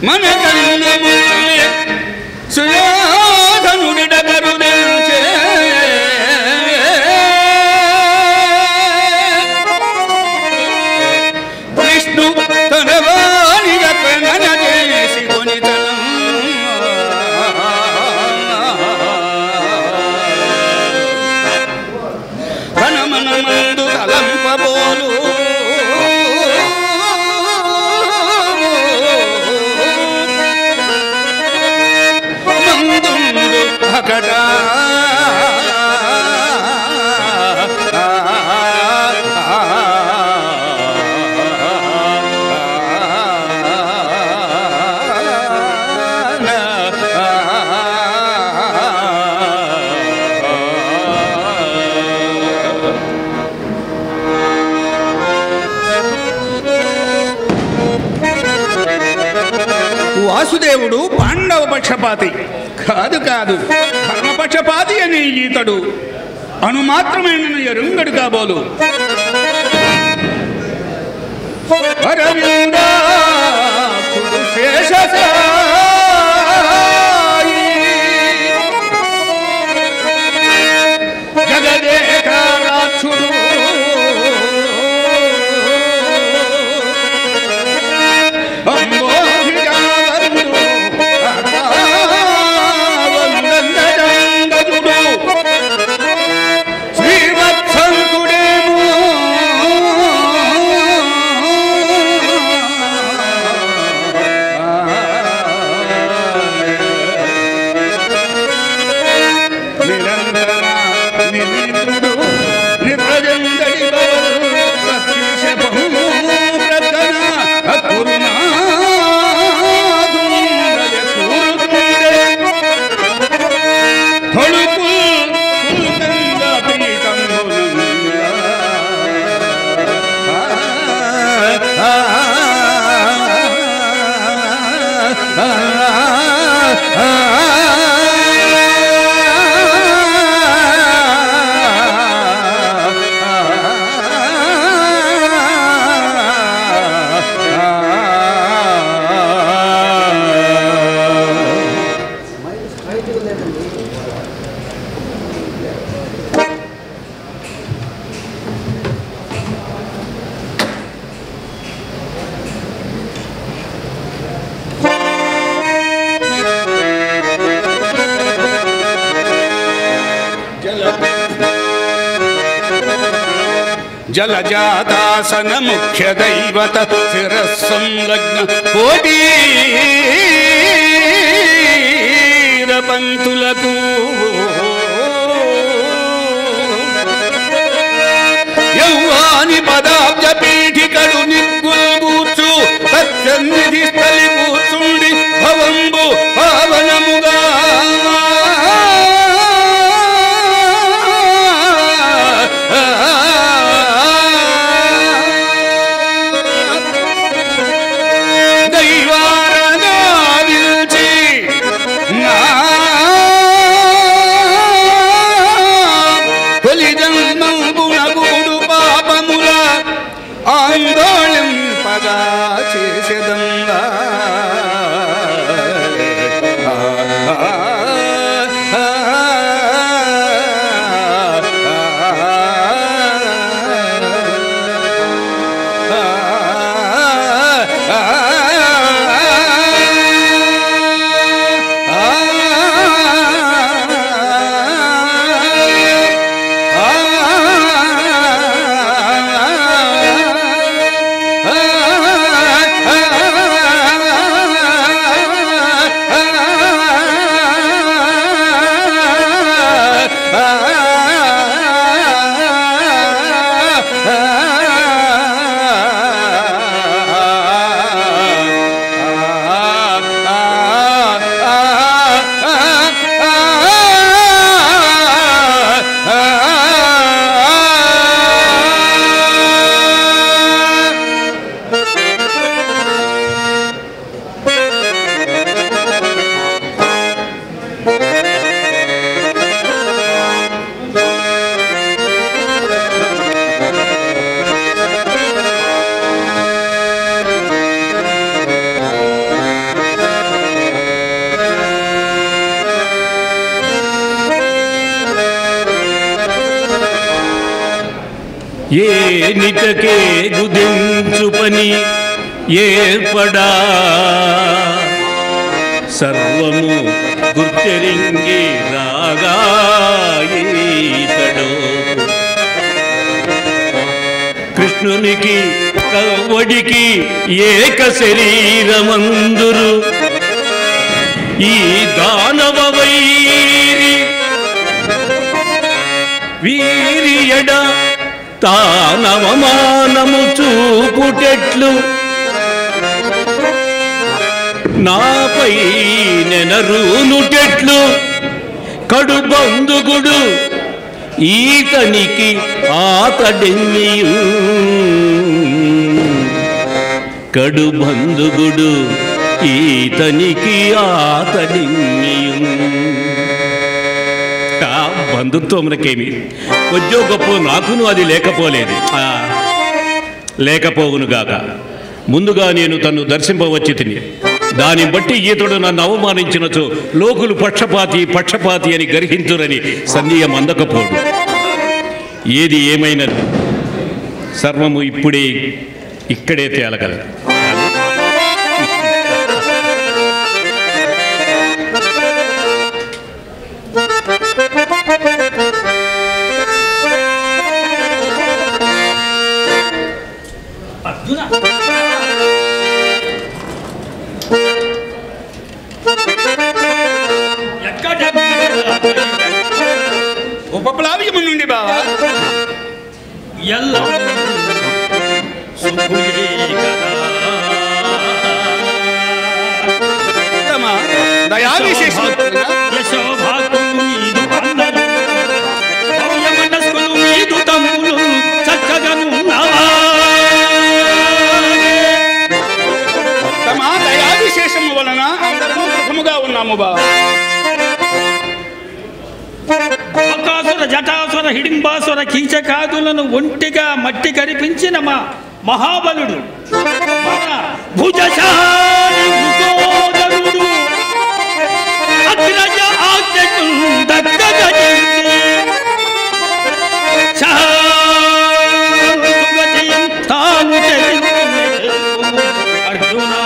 మన సుయోధనుడిడగరుదెంచే విష్ణు తనవానిగ ప్రణన చేసి కొనితనం కనమనమందు తలంపబోలు వాసుదేవుడు పాండవ పక్షపాతి కాదు కాదు ధర్మపక్షపాతి అని ఈతడు అనుమాత్రమైన ఎరుంగడు కాబోలు. జగదేకారాక్షుడు శ్రీ జలజాతాసన ముఖ్య దైవత శిరస్సంలగ్న కోటి పంతులకు యౌవాని పదాబ్జ పీఠికడు నిగ్గుల్గూర్చు సత్సన్నిధి స్థలి కూర్చుండి భవంబు పావనముగా ఆందోళింపగా చేసేదంగా ఏనిటకే గుదించు పని ఏర్పడా సర్వము గుర్తెరింగి రాగాయితడు కృష్ణునికి కవ్వడికి ఏక శరీరమందురు ఈ దానవ వైరి వీరియడ తానవమానము చూపుటెట్లు నాపై నెనరూనుటెట్లు కడు బంధుగుడు ఈతనికి ఆతడెన్నియు కడు బంధుగుడు ఈతనికి ఆతడెన్నియు బంధుత్వమునకేమి కొద్దో గొప్ప నాకును అది లేకపోలేదు లేకపోవునుగాక ముందుగా నేను తన్ను దర్శింపవచ్చి తిని దాన్ని బట్టి ఈతడు నన్ను అవమానించినచో లోకులు పక్షపాతి అని గర్హించురని సందేహం అందకపోడు ఏది ఏమైనది సర్వము ఇప్పుడే ఇక్కడే తేలగలదు ఉపప్లావ్యము నుండి బావా దయా విశేషం తమ దయా విశేషము వలన అందరము సుఖముగా ఉన్నాము చూడము బా. బకాసుర జటాసుర హిడింబాసుర కీచకాదులను ఒంటిగా మట్టి కరిపించిన మా మహాబలుడు మన భుజశాలి మృగోదరుడు అగ్రజ ఆజ్ఞకు దక్కగలిగి శాంతుగతియం తాను చెల్లించెను అర్జునా.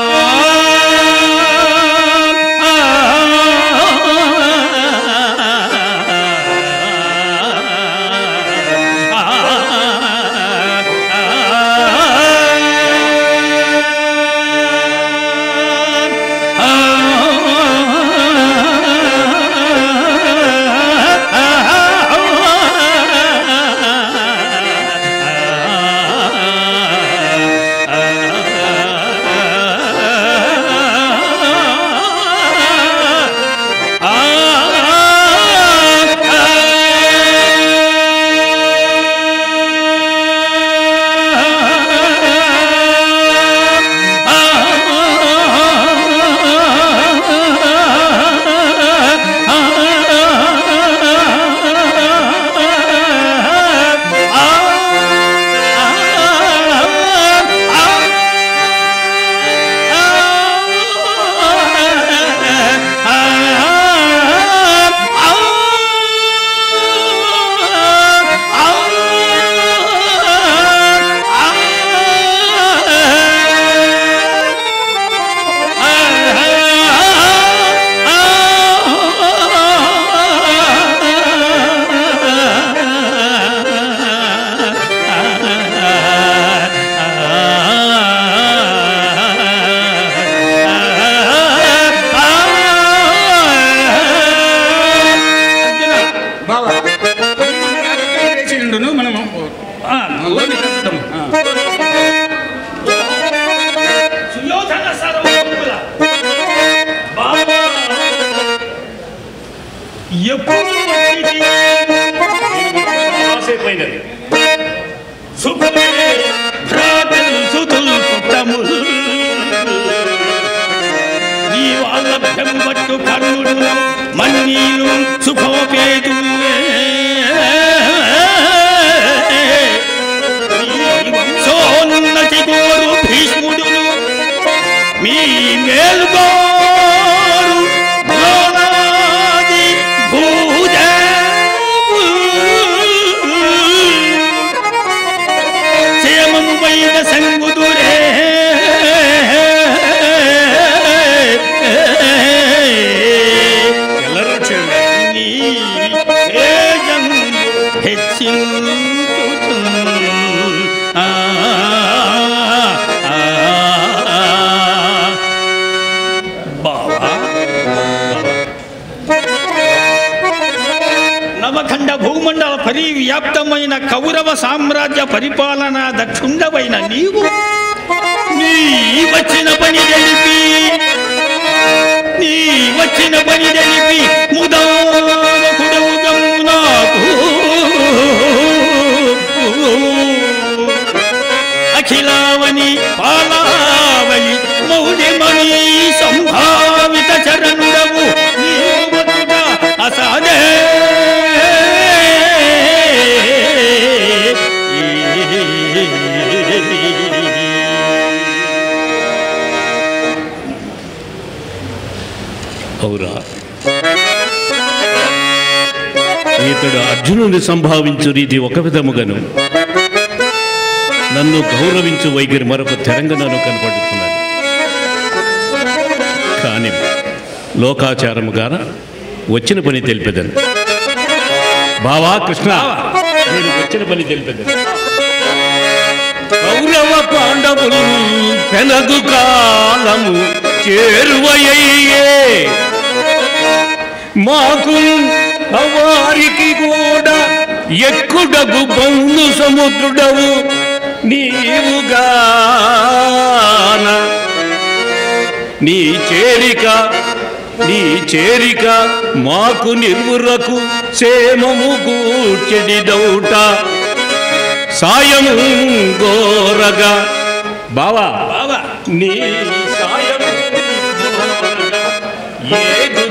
మన్నీలు సుఖోపేతులే వంశోన్నతి గోరు భీష్ముడును మీ మేలుగోరు ద్రోణాది భూదేవు క్షేమము వైన సంగుదురే నవఖండ భూమండల పరివ్యాప్తమైన కౌరవ సామ్రాజ్య పరిపాలన దక్షుండవైన నీవు నీ వచ్చిన పని తెలిపి ముదాకుడవు నాకు అఖిలావని పాలావలి మౌలిమణి సంభావిత చరణుడవు అసాదే అవురా, ఇతడు అర్జునుని సంభావించు రీతి ఒక విధముగాను నన్ను గౌరవించు వైఖరి మరొక తెలంగాణను కనపడుతున్నాను. కానీ లోకాచారముగా వచ్చిన పని తెలిపేదను. బావా కృష్ణ, నేను వచ్చిన పని తెలిపేదను. కౌరవ పాండవులు పెనగు కాలము చేరువయ్యే మాకు వారికి కూడా ఎక్కుడగు బంధు సముద్రుడవు నీవుగాన నీ చేరిక మాకు నిర్వురకు సేమము కూర్చెడిదౌట సాయము గోరగా బావా నీ సాయము ఏగు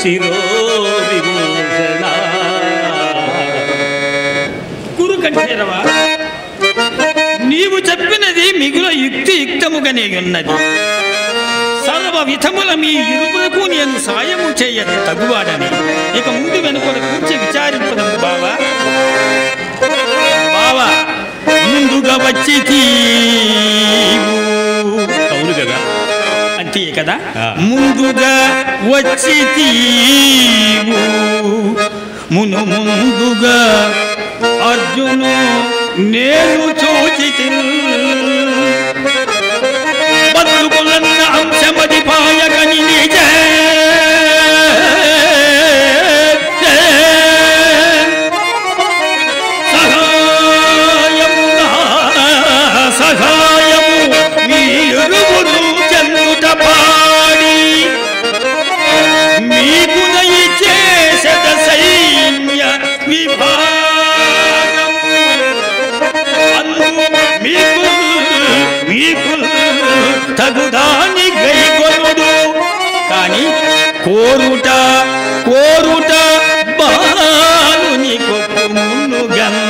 శిరో విభూషణ. గురు కంఠేరవా, నీవు చెప్పినది మిగుల యుక్తియుక్తముగానే ఉన్నది. సర్వ విధముల మీ ఇరువులకు నేను సాయము చేయని తగువాడని ఇక ముందు వెనుకల కూర్చి విచారింపదము బావా. బావా, ముందుగా వచ్చి అవును కదా, అంతే కదా, ముందుగా వచ్చి ముందుగా అర్జును నేను చూచి బతుకులన్న అంశమది పాయగని నిజ సహాయము మీరువురు చెందుట పాడి మీకు నయి చేసద సైన్య విభాగం అందు మీకు తగుదాని గైకొనుడు కాని కోరుట బాలుని కొప్పుమునుగన్.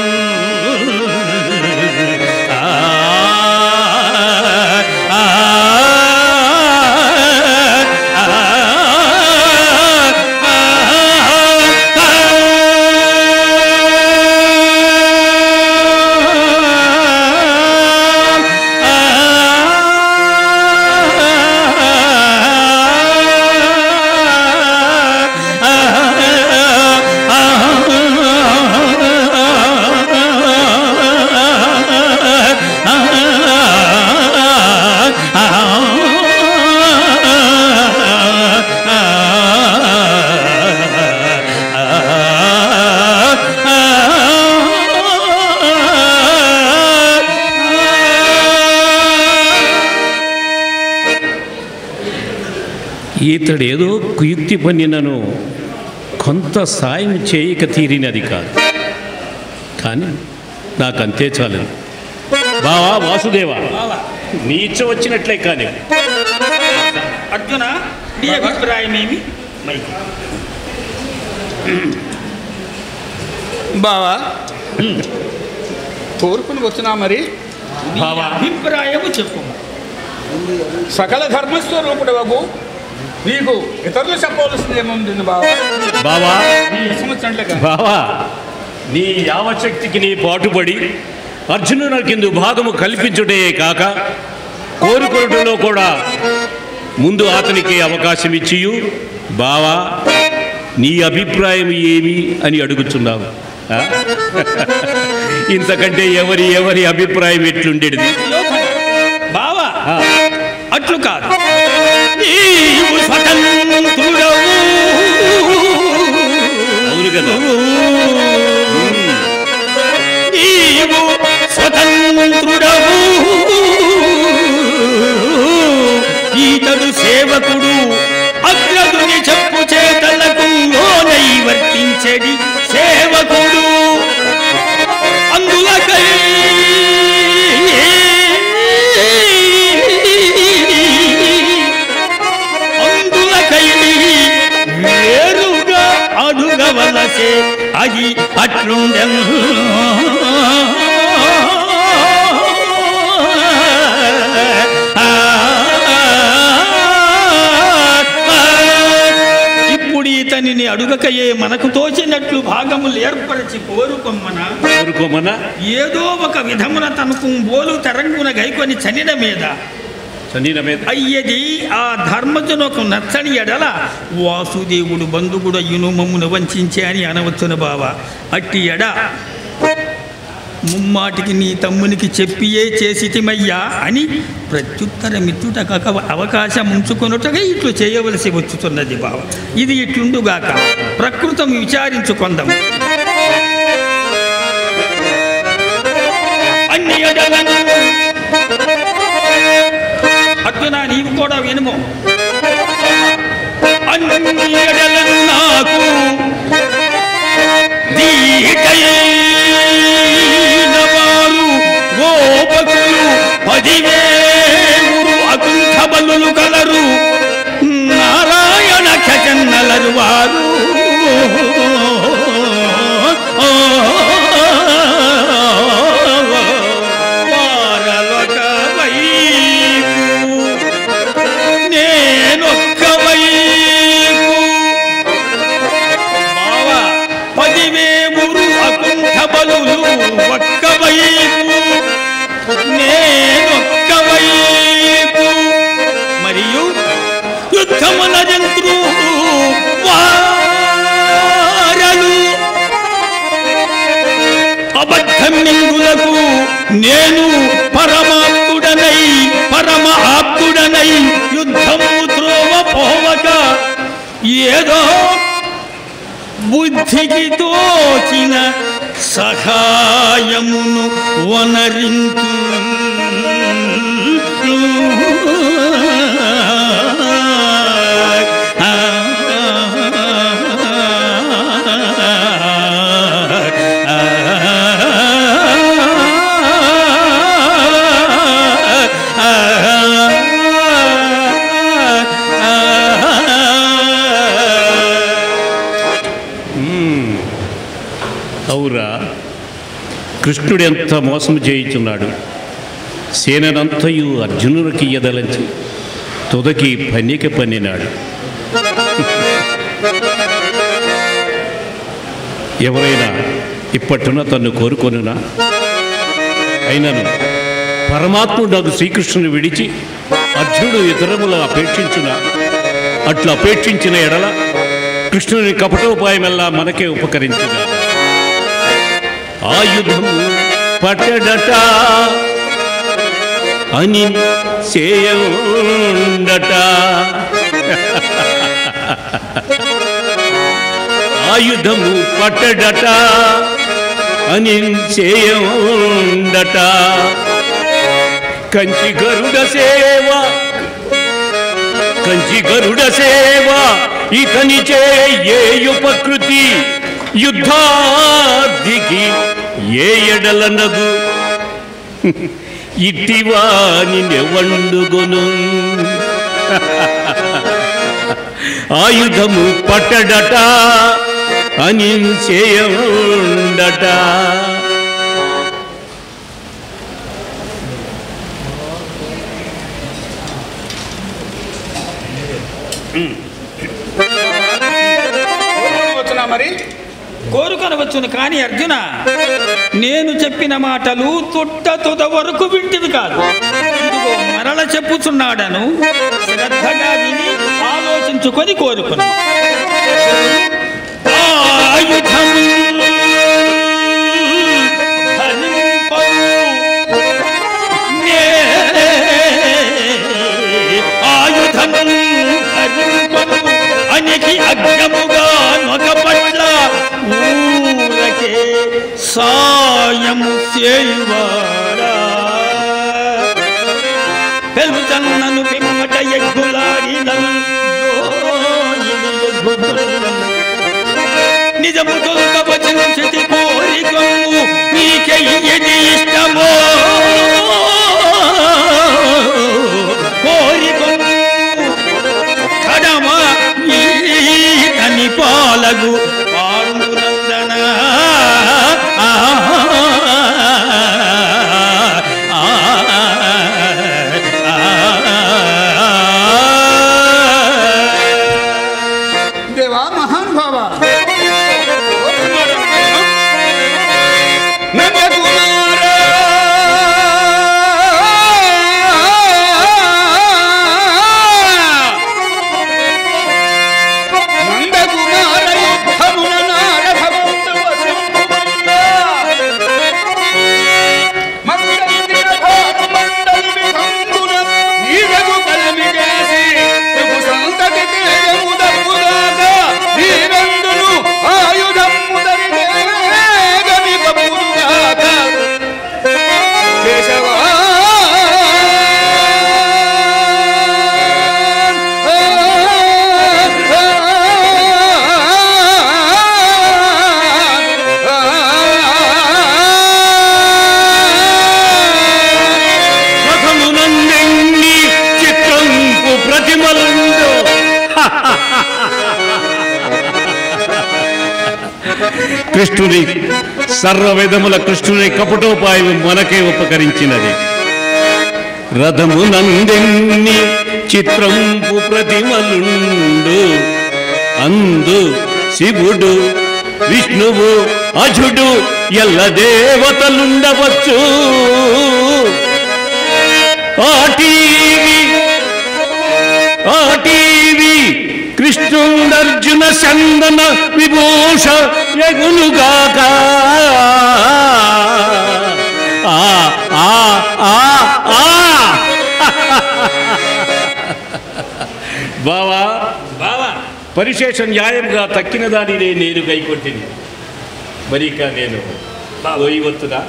ఈతడేదో కుయుక్తి పన్నినను కొంత సాయం చేయక తీరినది కాదు, కానీ నాకంతే చాలేదు. బావా వాసుదేవా, నీ ఇచ్చ వచ్చినట్లే కానీ. అర్జున, నీ అభిప్రాయమేమి? బావా, కోరుకుని వచ్చినా మరి అభిప్రాయము చెప్పు. సకల ధర్మస్వరూపుడు బాబు, నీకు ఇతరులు చెప్పవలసింది ఏముంది బావా? బావా, నీ యావశక్తికి నీ పాటుపడి అర్జునునకిందు భాగము కల్పించుటే కాక కోరుకొనుటలో కూడా ముందు అతనికి అవకాశం ఇచ్చియు బావా నీ అభిప్రాయం ఏమి అని అడుగుచున్నావు. ఇంతకంటే ఎవరి అభిప్రాయం ఎట్లుండేది బావా? అట్లు కాదు, నీవు స్వతంత్రుడవు. అవును కదా, నీవు స్వతంత్రుడవు, ఈతడు సేవకుడు, అగ్రదుని చెప్పు చేతలకు లోనై వర్తించెడి సేవకుడు. అందులకై వేరుగా అడుగవలసే అది అట్లుండెను. ఇప్పుడు ఇతనిని అడుగకయే మనకు తోచినట్లు భాగములు ఏర్పరచి కోరుకొమ్మన ఏదో ఒక విధమున తనకు బోలు తరంగున గైకొని చనిన మీద అయ్యది ఆ ధర్మజునకు నచ్చని ఎడల వాసుదేవుడు బంధువుడు అయ్యును మమ్మును వంచే అని అనవచ్చును బావ. అట్టి ఎడ ముమ్మాటికి నీ తమ్మునికి చెప్పియే చేసితిమయ్యా అని ప్రత్యుత్తరమిత్తుటక అవకాశం ఉంచుకొనుటగా ఇట్లు చేయవలసి వచ్చుతున్నది బావ. ఇది ఇట్లుండుగాక ప్రకృతం విచారించుకొందాం. అన్ని ఎడలను అర్జున నీవు కూడా వినుము. అన్ని ఎడలను నాకు దీటైన వారు గోపకులు 10,000 అకుంఠ బలులు కలరు. నారాయణ ఖజన్నలరు వారు బలులు ఒక్కవైపు నేనొక్కవైపు మరియు యుద్ధముల జంత్రు వారలు అబద్ధమింగులకు నేను పరమాత్ముడనై పరమ ఆప్తుడనై యుద్ధము త్రోవ పోవక ఏదో బుద్ధికి తోచిన సహాయమును వనరింతు అవురా, కృష్ణుడు ఎంత మోసం చేయుచున్నాడు. సేనంతయు అర్జునునికి ఎదలంచి తుదకి పన్నిక పన్నినాడు. ఎవరైనా ఇప్పట్టున తన్ను కోరుకొనునా? అయినను పరమాత్ముడు శ్రీకృష్ణుని విడిచి అర్జునుడు ఇతరములు అపేక్షించున అట్లా అపేక్షించిన ఎడల కృష్ణుని కపటోపాయమెల్లా మనకే ఉపకరించుగా. ఆయుధము పట్టడట అని చేయడట, ఆయుధము పట్టడట అని చేయడట. కంచి గరుడ సేవ ఇతని చేయుపకృతి యుద్ధాదికి ఏ ఎడలనగు ఇట్టివాని నెవండుగొను. ఆయుధము పట్టడట అని చేయడట. మరి కోరుకొనవచ్చును కానీ అర్జున, నేను చెప్పిన మాటలు తుద వరకు వింటివి కాదు. ఇదిగో మరల చెప్పుచున్నాడను, శ్రద్ధగా విని ఆలోచించుకొని కోరుకును. ఆయుధము అనికి అగ్రముగా నొక పట్ల ఊరకే సాయము చేయువాడా. పెలుచన్నను పిమ్మట ఎగ్గులాడినను నిజము తొలగవచ్చిన చెటి కోరికము నీకెయ్యది ఇష్టమో. కోరికము కడమ ఈతని పాలగు పాండునందన. దేవా మహానుభావ, కృష్ణుని సర్వవేదముల కృష్ణుని కపటోపాయం మనకే ఉపకరించినది. రథము నందెన్ని చిత్రంపు ప్రతిమలుండు అందు శివుడు విష్ణువు అజుడు ఎల్ల దేవతలుండవచ్చు. ఆటీవి కృష్ణుడర్జున చందన విభూష యగునుగాక. బావా బావా పరిశేష న్యాయంగా తక్కిన దానినే నేను గైకొట్టింది. మరిక నేను పోయివచ్చునా?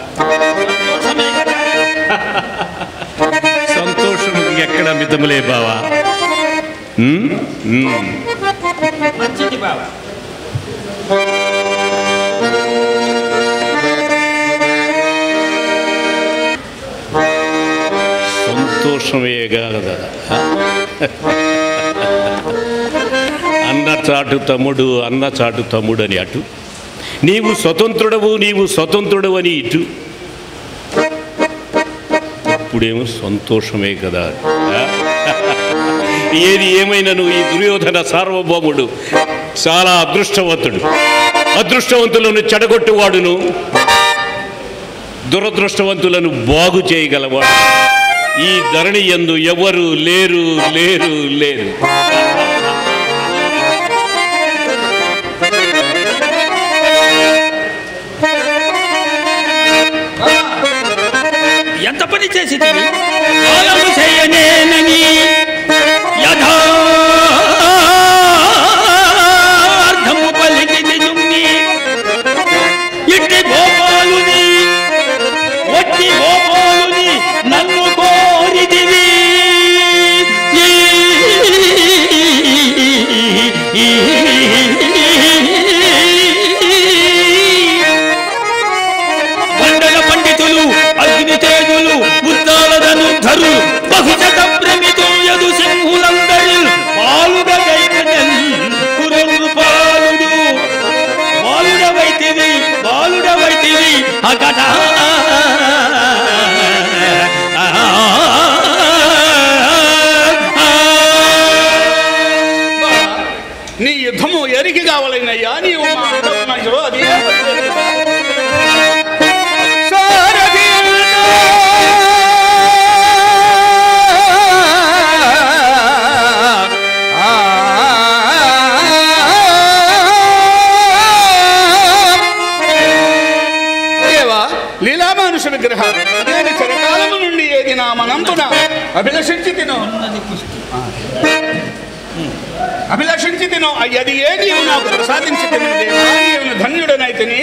సంతోషం ఎక్కడ మితములే బావా. మంచిది బావా. సంతోషమే కదా అన్న చాటు తమ్ముడు, అన్న చాటు తమ్ముడు అని అటు, నీవు స్వతంత్రుడవు అని ఇటు. ఇప్పుడేమో సంతోషమే కదా. ఏది ఏమైనాను ఈ దుర్యోధన సార్వభౌముడు చాలా అదృష్టవంతుడు. అదృష్టవంతులను చెడగొట్టువాడును, దురదృష్టవంతులను బాగు చేయగలవాడు. ఈ ధరణి యందు ఎవరు లేరు లేరు లేరు. ఎంత పని చేసి చేయనేనని యథార్థము పలికిది దుమ్మి ఇట్టి గోపాలుని వట్టి గోపాలుని నన్ను కోరిదివి. మండల పండితులు అగ్నితేజులు ముద్దాలదను ధరు బహుశత భ్రమితో యదు సింహులందరి పాలుగా పాలుడు బాలుడవైతివి అకట. నీ యుద్ధము ఎరికి కావాలన్నయ్యా. నీవు అది లీలామానుష విగ్రహ నేను చిరకాలము నుండి ఏది నా మనంపున అభిలషించి తినో అది ఏది నాకు ప్రసాదించి తిను. ధన్యుడనైతిని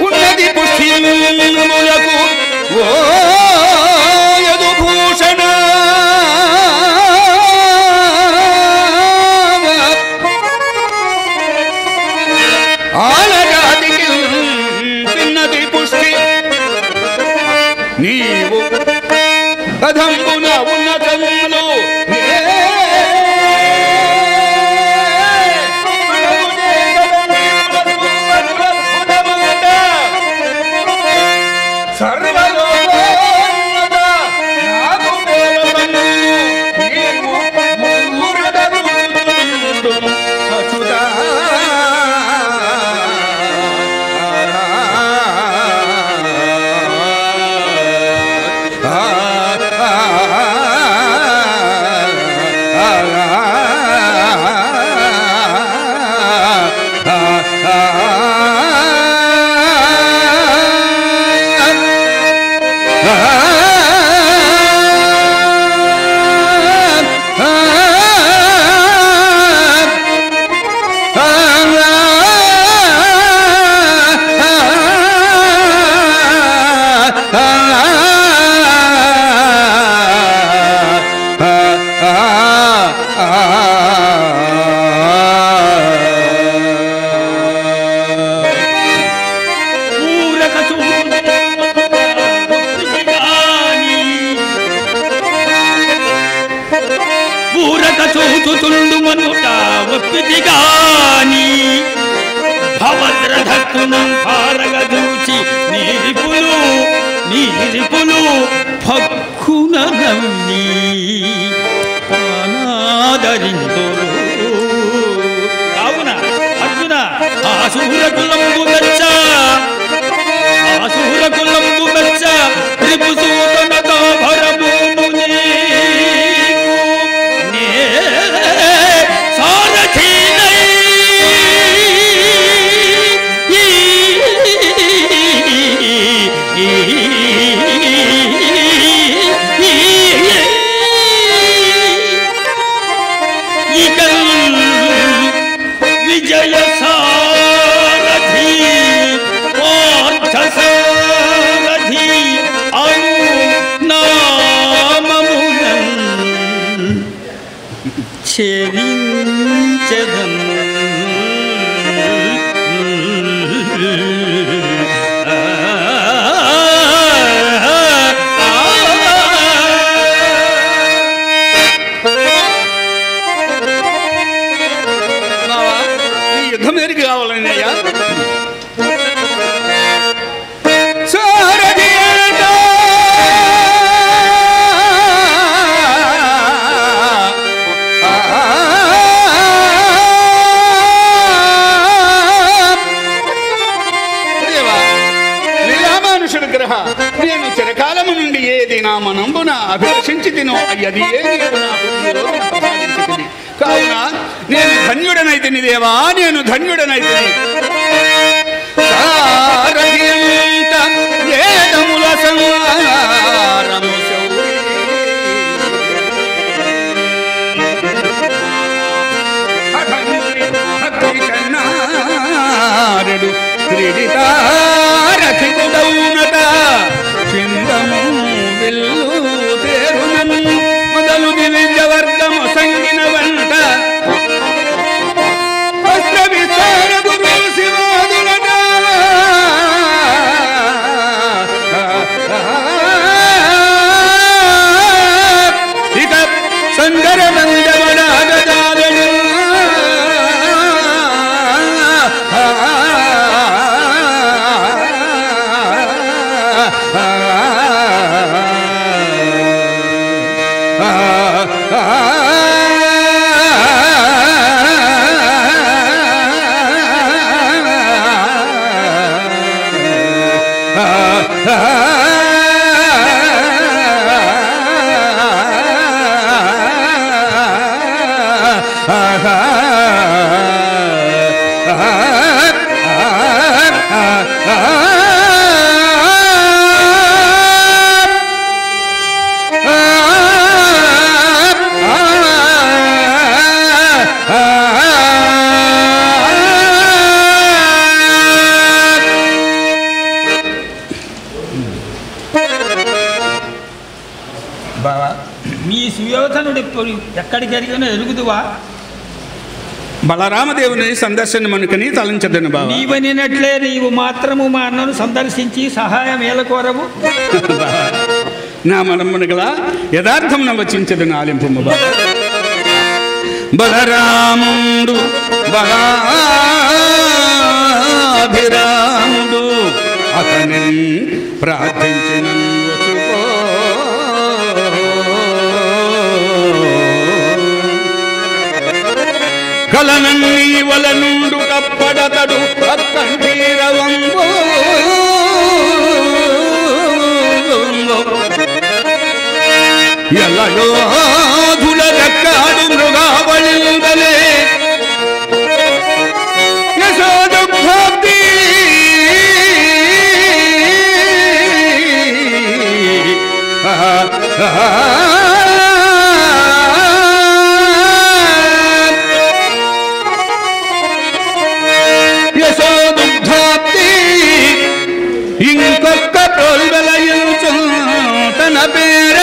ఉన్నది పుష్టిములకు ఓ యదుభూషణ ఆలగాదికి తిన్నది పుష్టి నీవు కథంబున ఉన్నతములు ఒప్పితిగాని భవద్రధక్కునం భారగదూచి నీరిపులు భక్కున నమ్మి అనాదరింతురు ఆసూరకులంబు మెచ్చ ఆసూరకులంబు మెచ్చ త్రిపుసూతనతో భరమును నీకు నే సారథినై విజయ సారథి పార్థ సారథి అను నామమునన్ చెరించెదన్ యుద్ధం ఎరికి కావాలన్నయ్యా సారథి లీలామానుషుడు గ్రహ నేను చిరకాలము నుండి ఏది నా మనంబున అభిలషించి తినో అయ్యది ఏది నాకు ఈ రోజున ప్రసాదించితివి. కావున నేను ధన్యుడనైతిని దేవా, నేను ధన్యుడనైతిని. సారథియంత వేదముల సంహారము శౌరి భక్తి కన్నారెడు క్రీడితారథికుడౌనట చిందము విల్లు తేరునన్ మొదలు దివిజవర్గము సంగిన వంట వస్త్ర విస్తార గురు శివాదులట ఇక సంగర నందమడాగజాలను మీ సుయోధనుడు ఎక్కడికి ఎరిగినా ఎరుగుదువా? బలరామదేవుని సందర్శనమనుకని తలంచదను బావ. నీవనినట్లే నీవు మాత్రము మా అన్నను సందర్శించి సహాయం ఏలకోరవు. నా మనమున గల యథార్థం నవచించదను ఆలింపు బావ. బలరాముడు బలాభిరాముడు అతని ప్రార్థించిన కలనన్నీ వలనుండు కప్పడతడు అక్కంఠీరవంబు ఎల్లయోధుల దక్కాడు మృగావళిందలే యశోదుభక్తి యశోదుగ్ధాప్తి ఇంకొక్క తోల్వెలయుచు తన పేర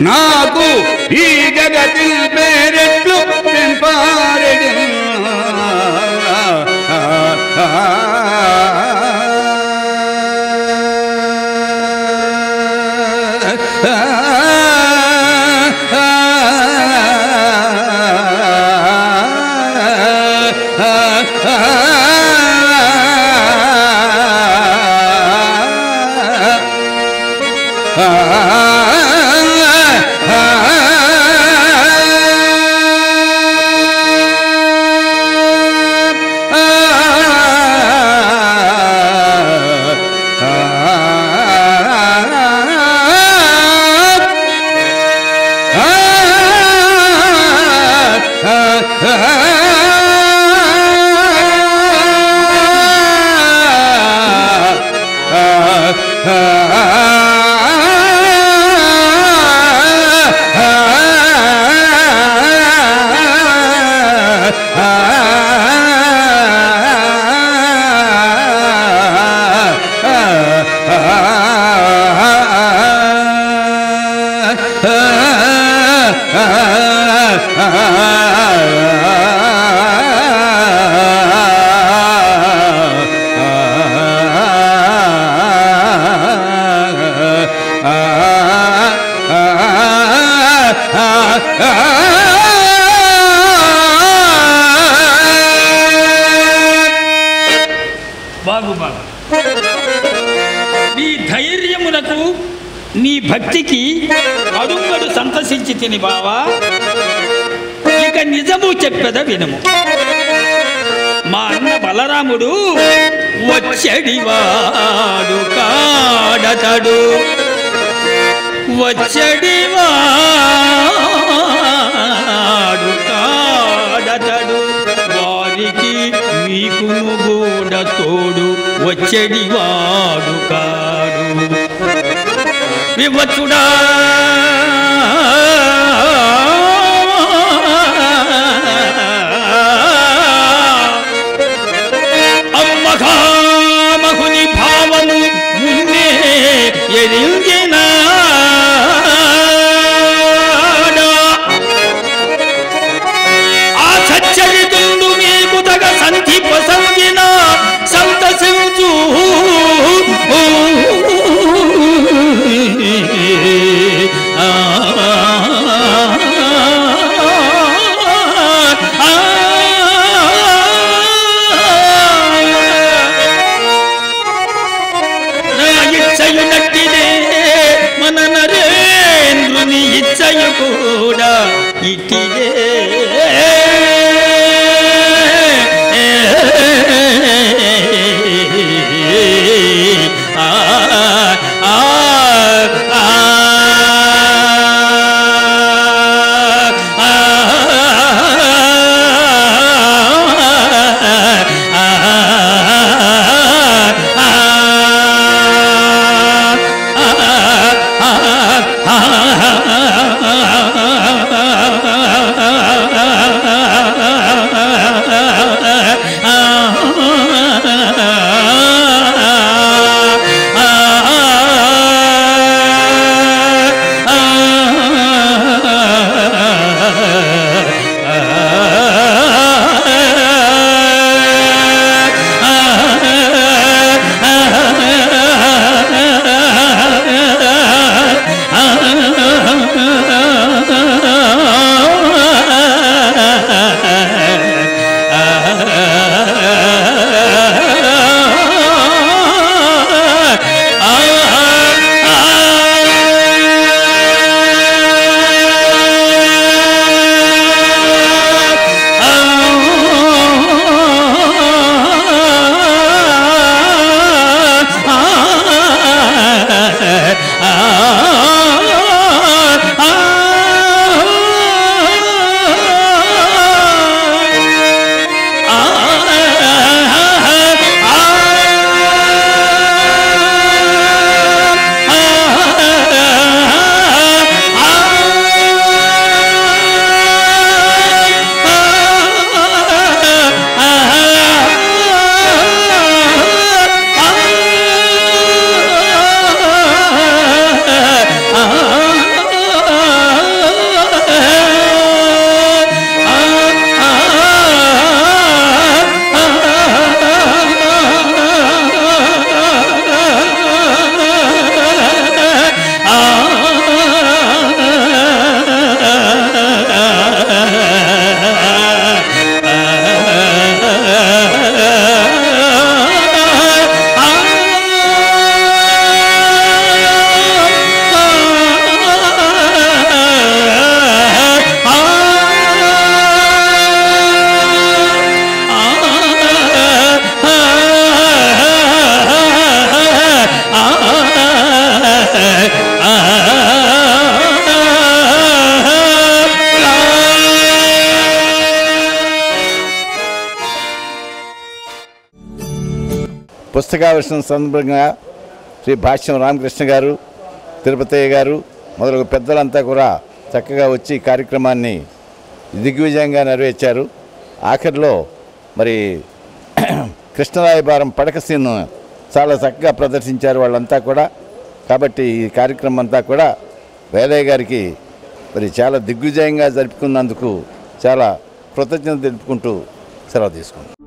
నాకు ఈ జగతి పేరెట్లు పెంపారెడి బాగు బాగు. నీ ధైర్యమునకు నీ భక్తికి అడుగడు సంతసించి తిని బావా. ఇక నిజము చెప్పెద వినుము. మా అన్న బలరాముడు వచ్చడివాడు కాడతడు, వచ్చడివాడు కాడతడు, వారికి మీకును గూడ తోడు వచ్చడివాడు కాడు. వివచ్చుడా అమ్మఘామహుని భావము మున్నే ఎరింగిన ఆ సచ్చరితుండు మీకు తగ సంధి ప్రసంగిన సంతసించు ఇచ్చయునట్టిదే మన నరేంద్రుని ఇచ్చయు కూడా ఇట్టిదే. పుస్తకావిష్కరణ సందర్భంగా శ్రీ భాష్యం రామకృష్ణ గారు, తిరుపతయ్య గారు మొదలగు పెద్దలంతా కూడా చక్కగా వచ్చి కార్యక్రమాన్ని దిగ్విజయంగా నెరవేర్చారు. ఆఖరిలో మరి కృష్ణరాయబారం పడక సీన్ను చాలా చక్కగా ప్రదర్శించారు వాళ్ళంతా కూడా. కాబట్టి ఈ కార్యక్రమం అంతా కూడా వేదయ్య గారికి మరి చాలా దిగ్విజయంగా జరుపుకున్నందుకు చాలా కృతజ్ఞత తెలుపుకుంటూ సెలవు తీసుకున్నాం.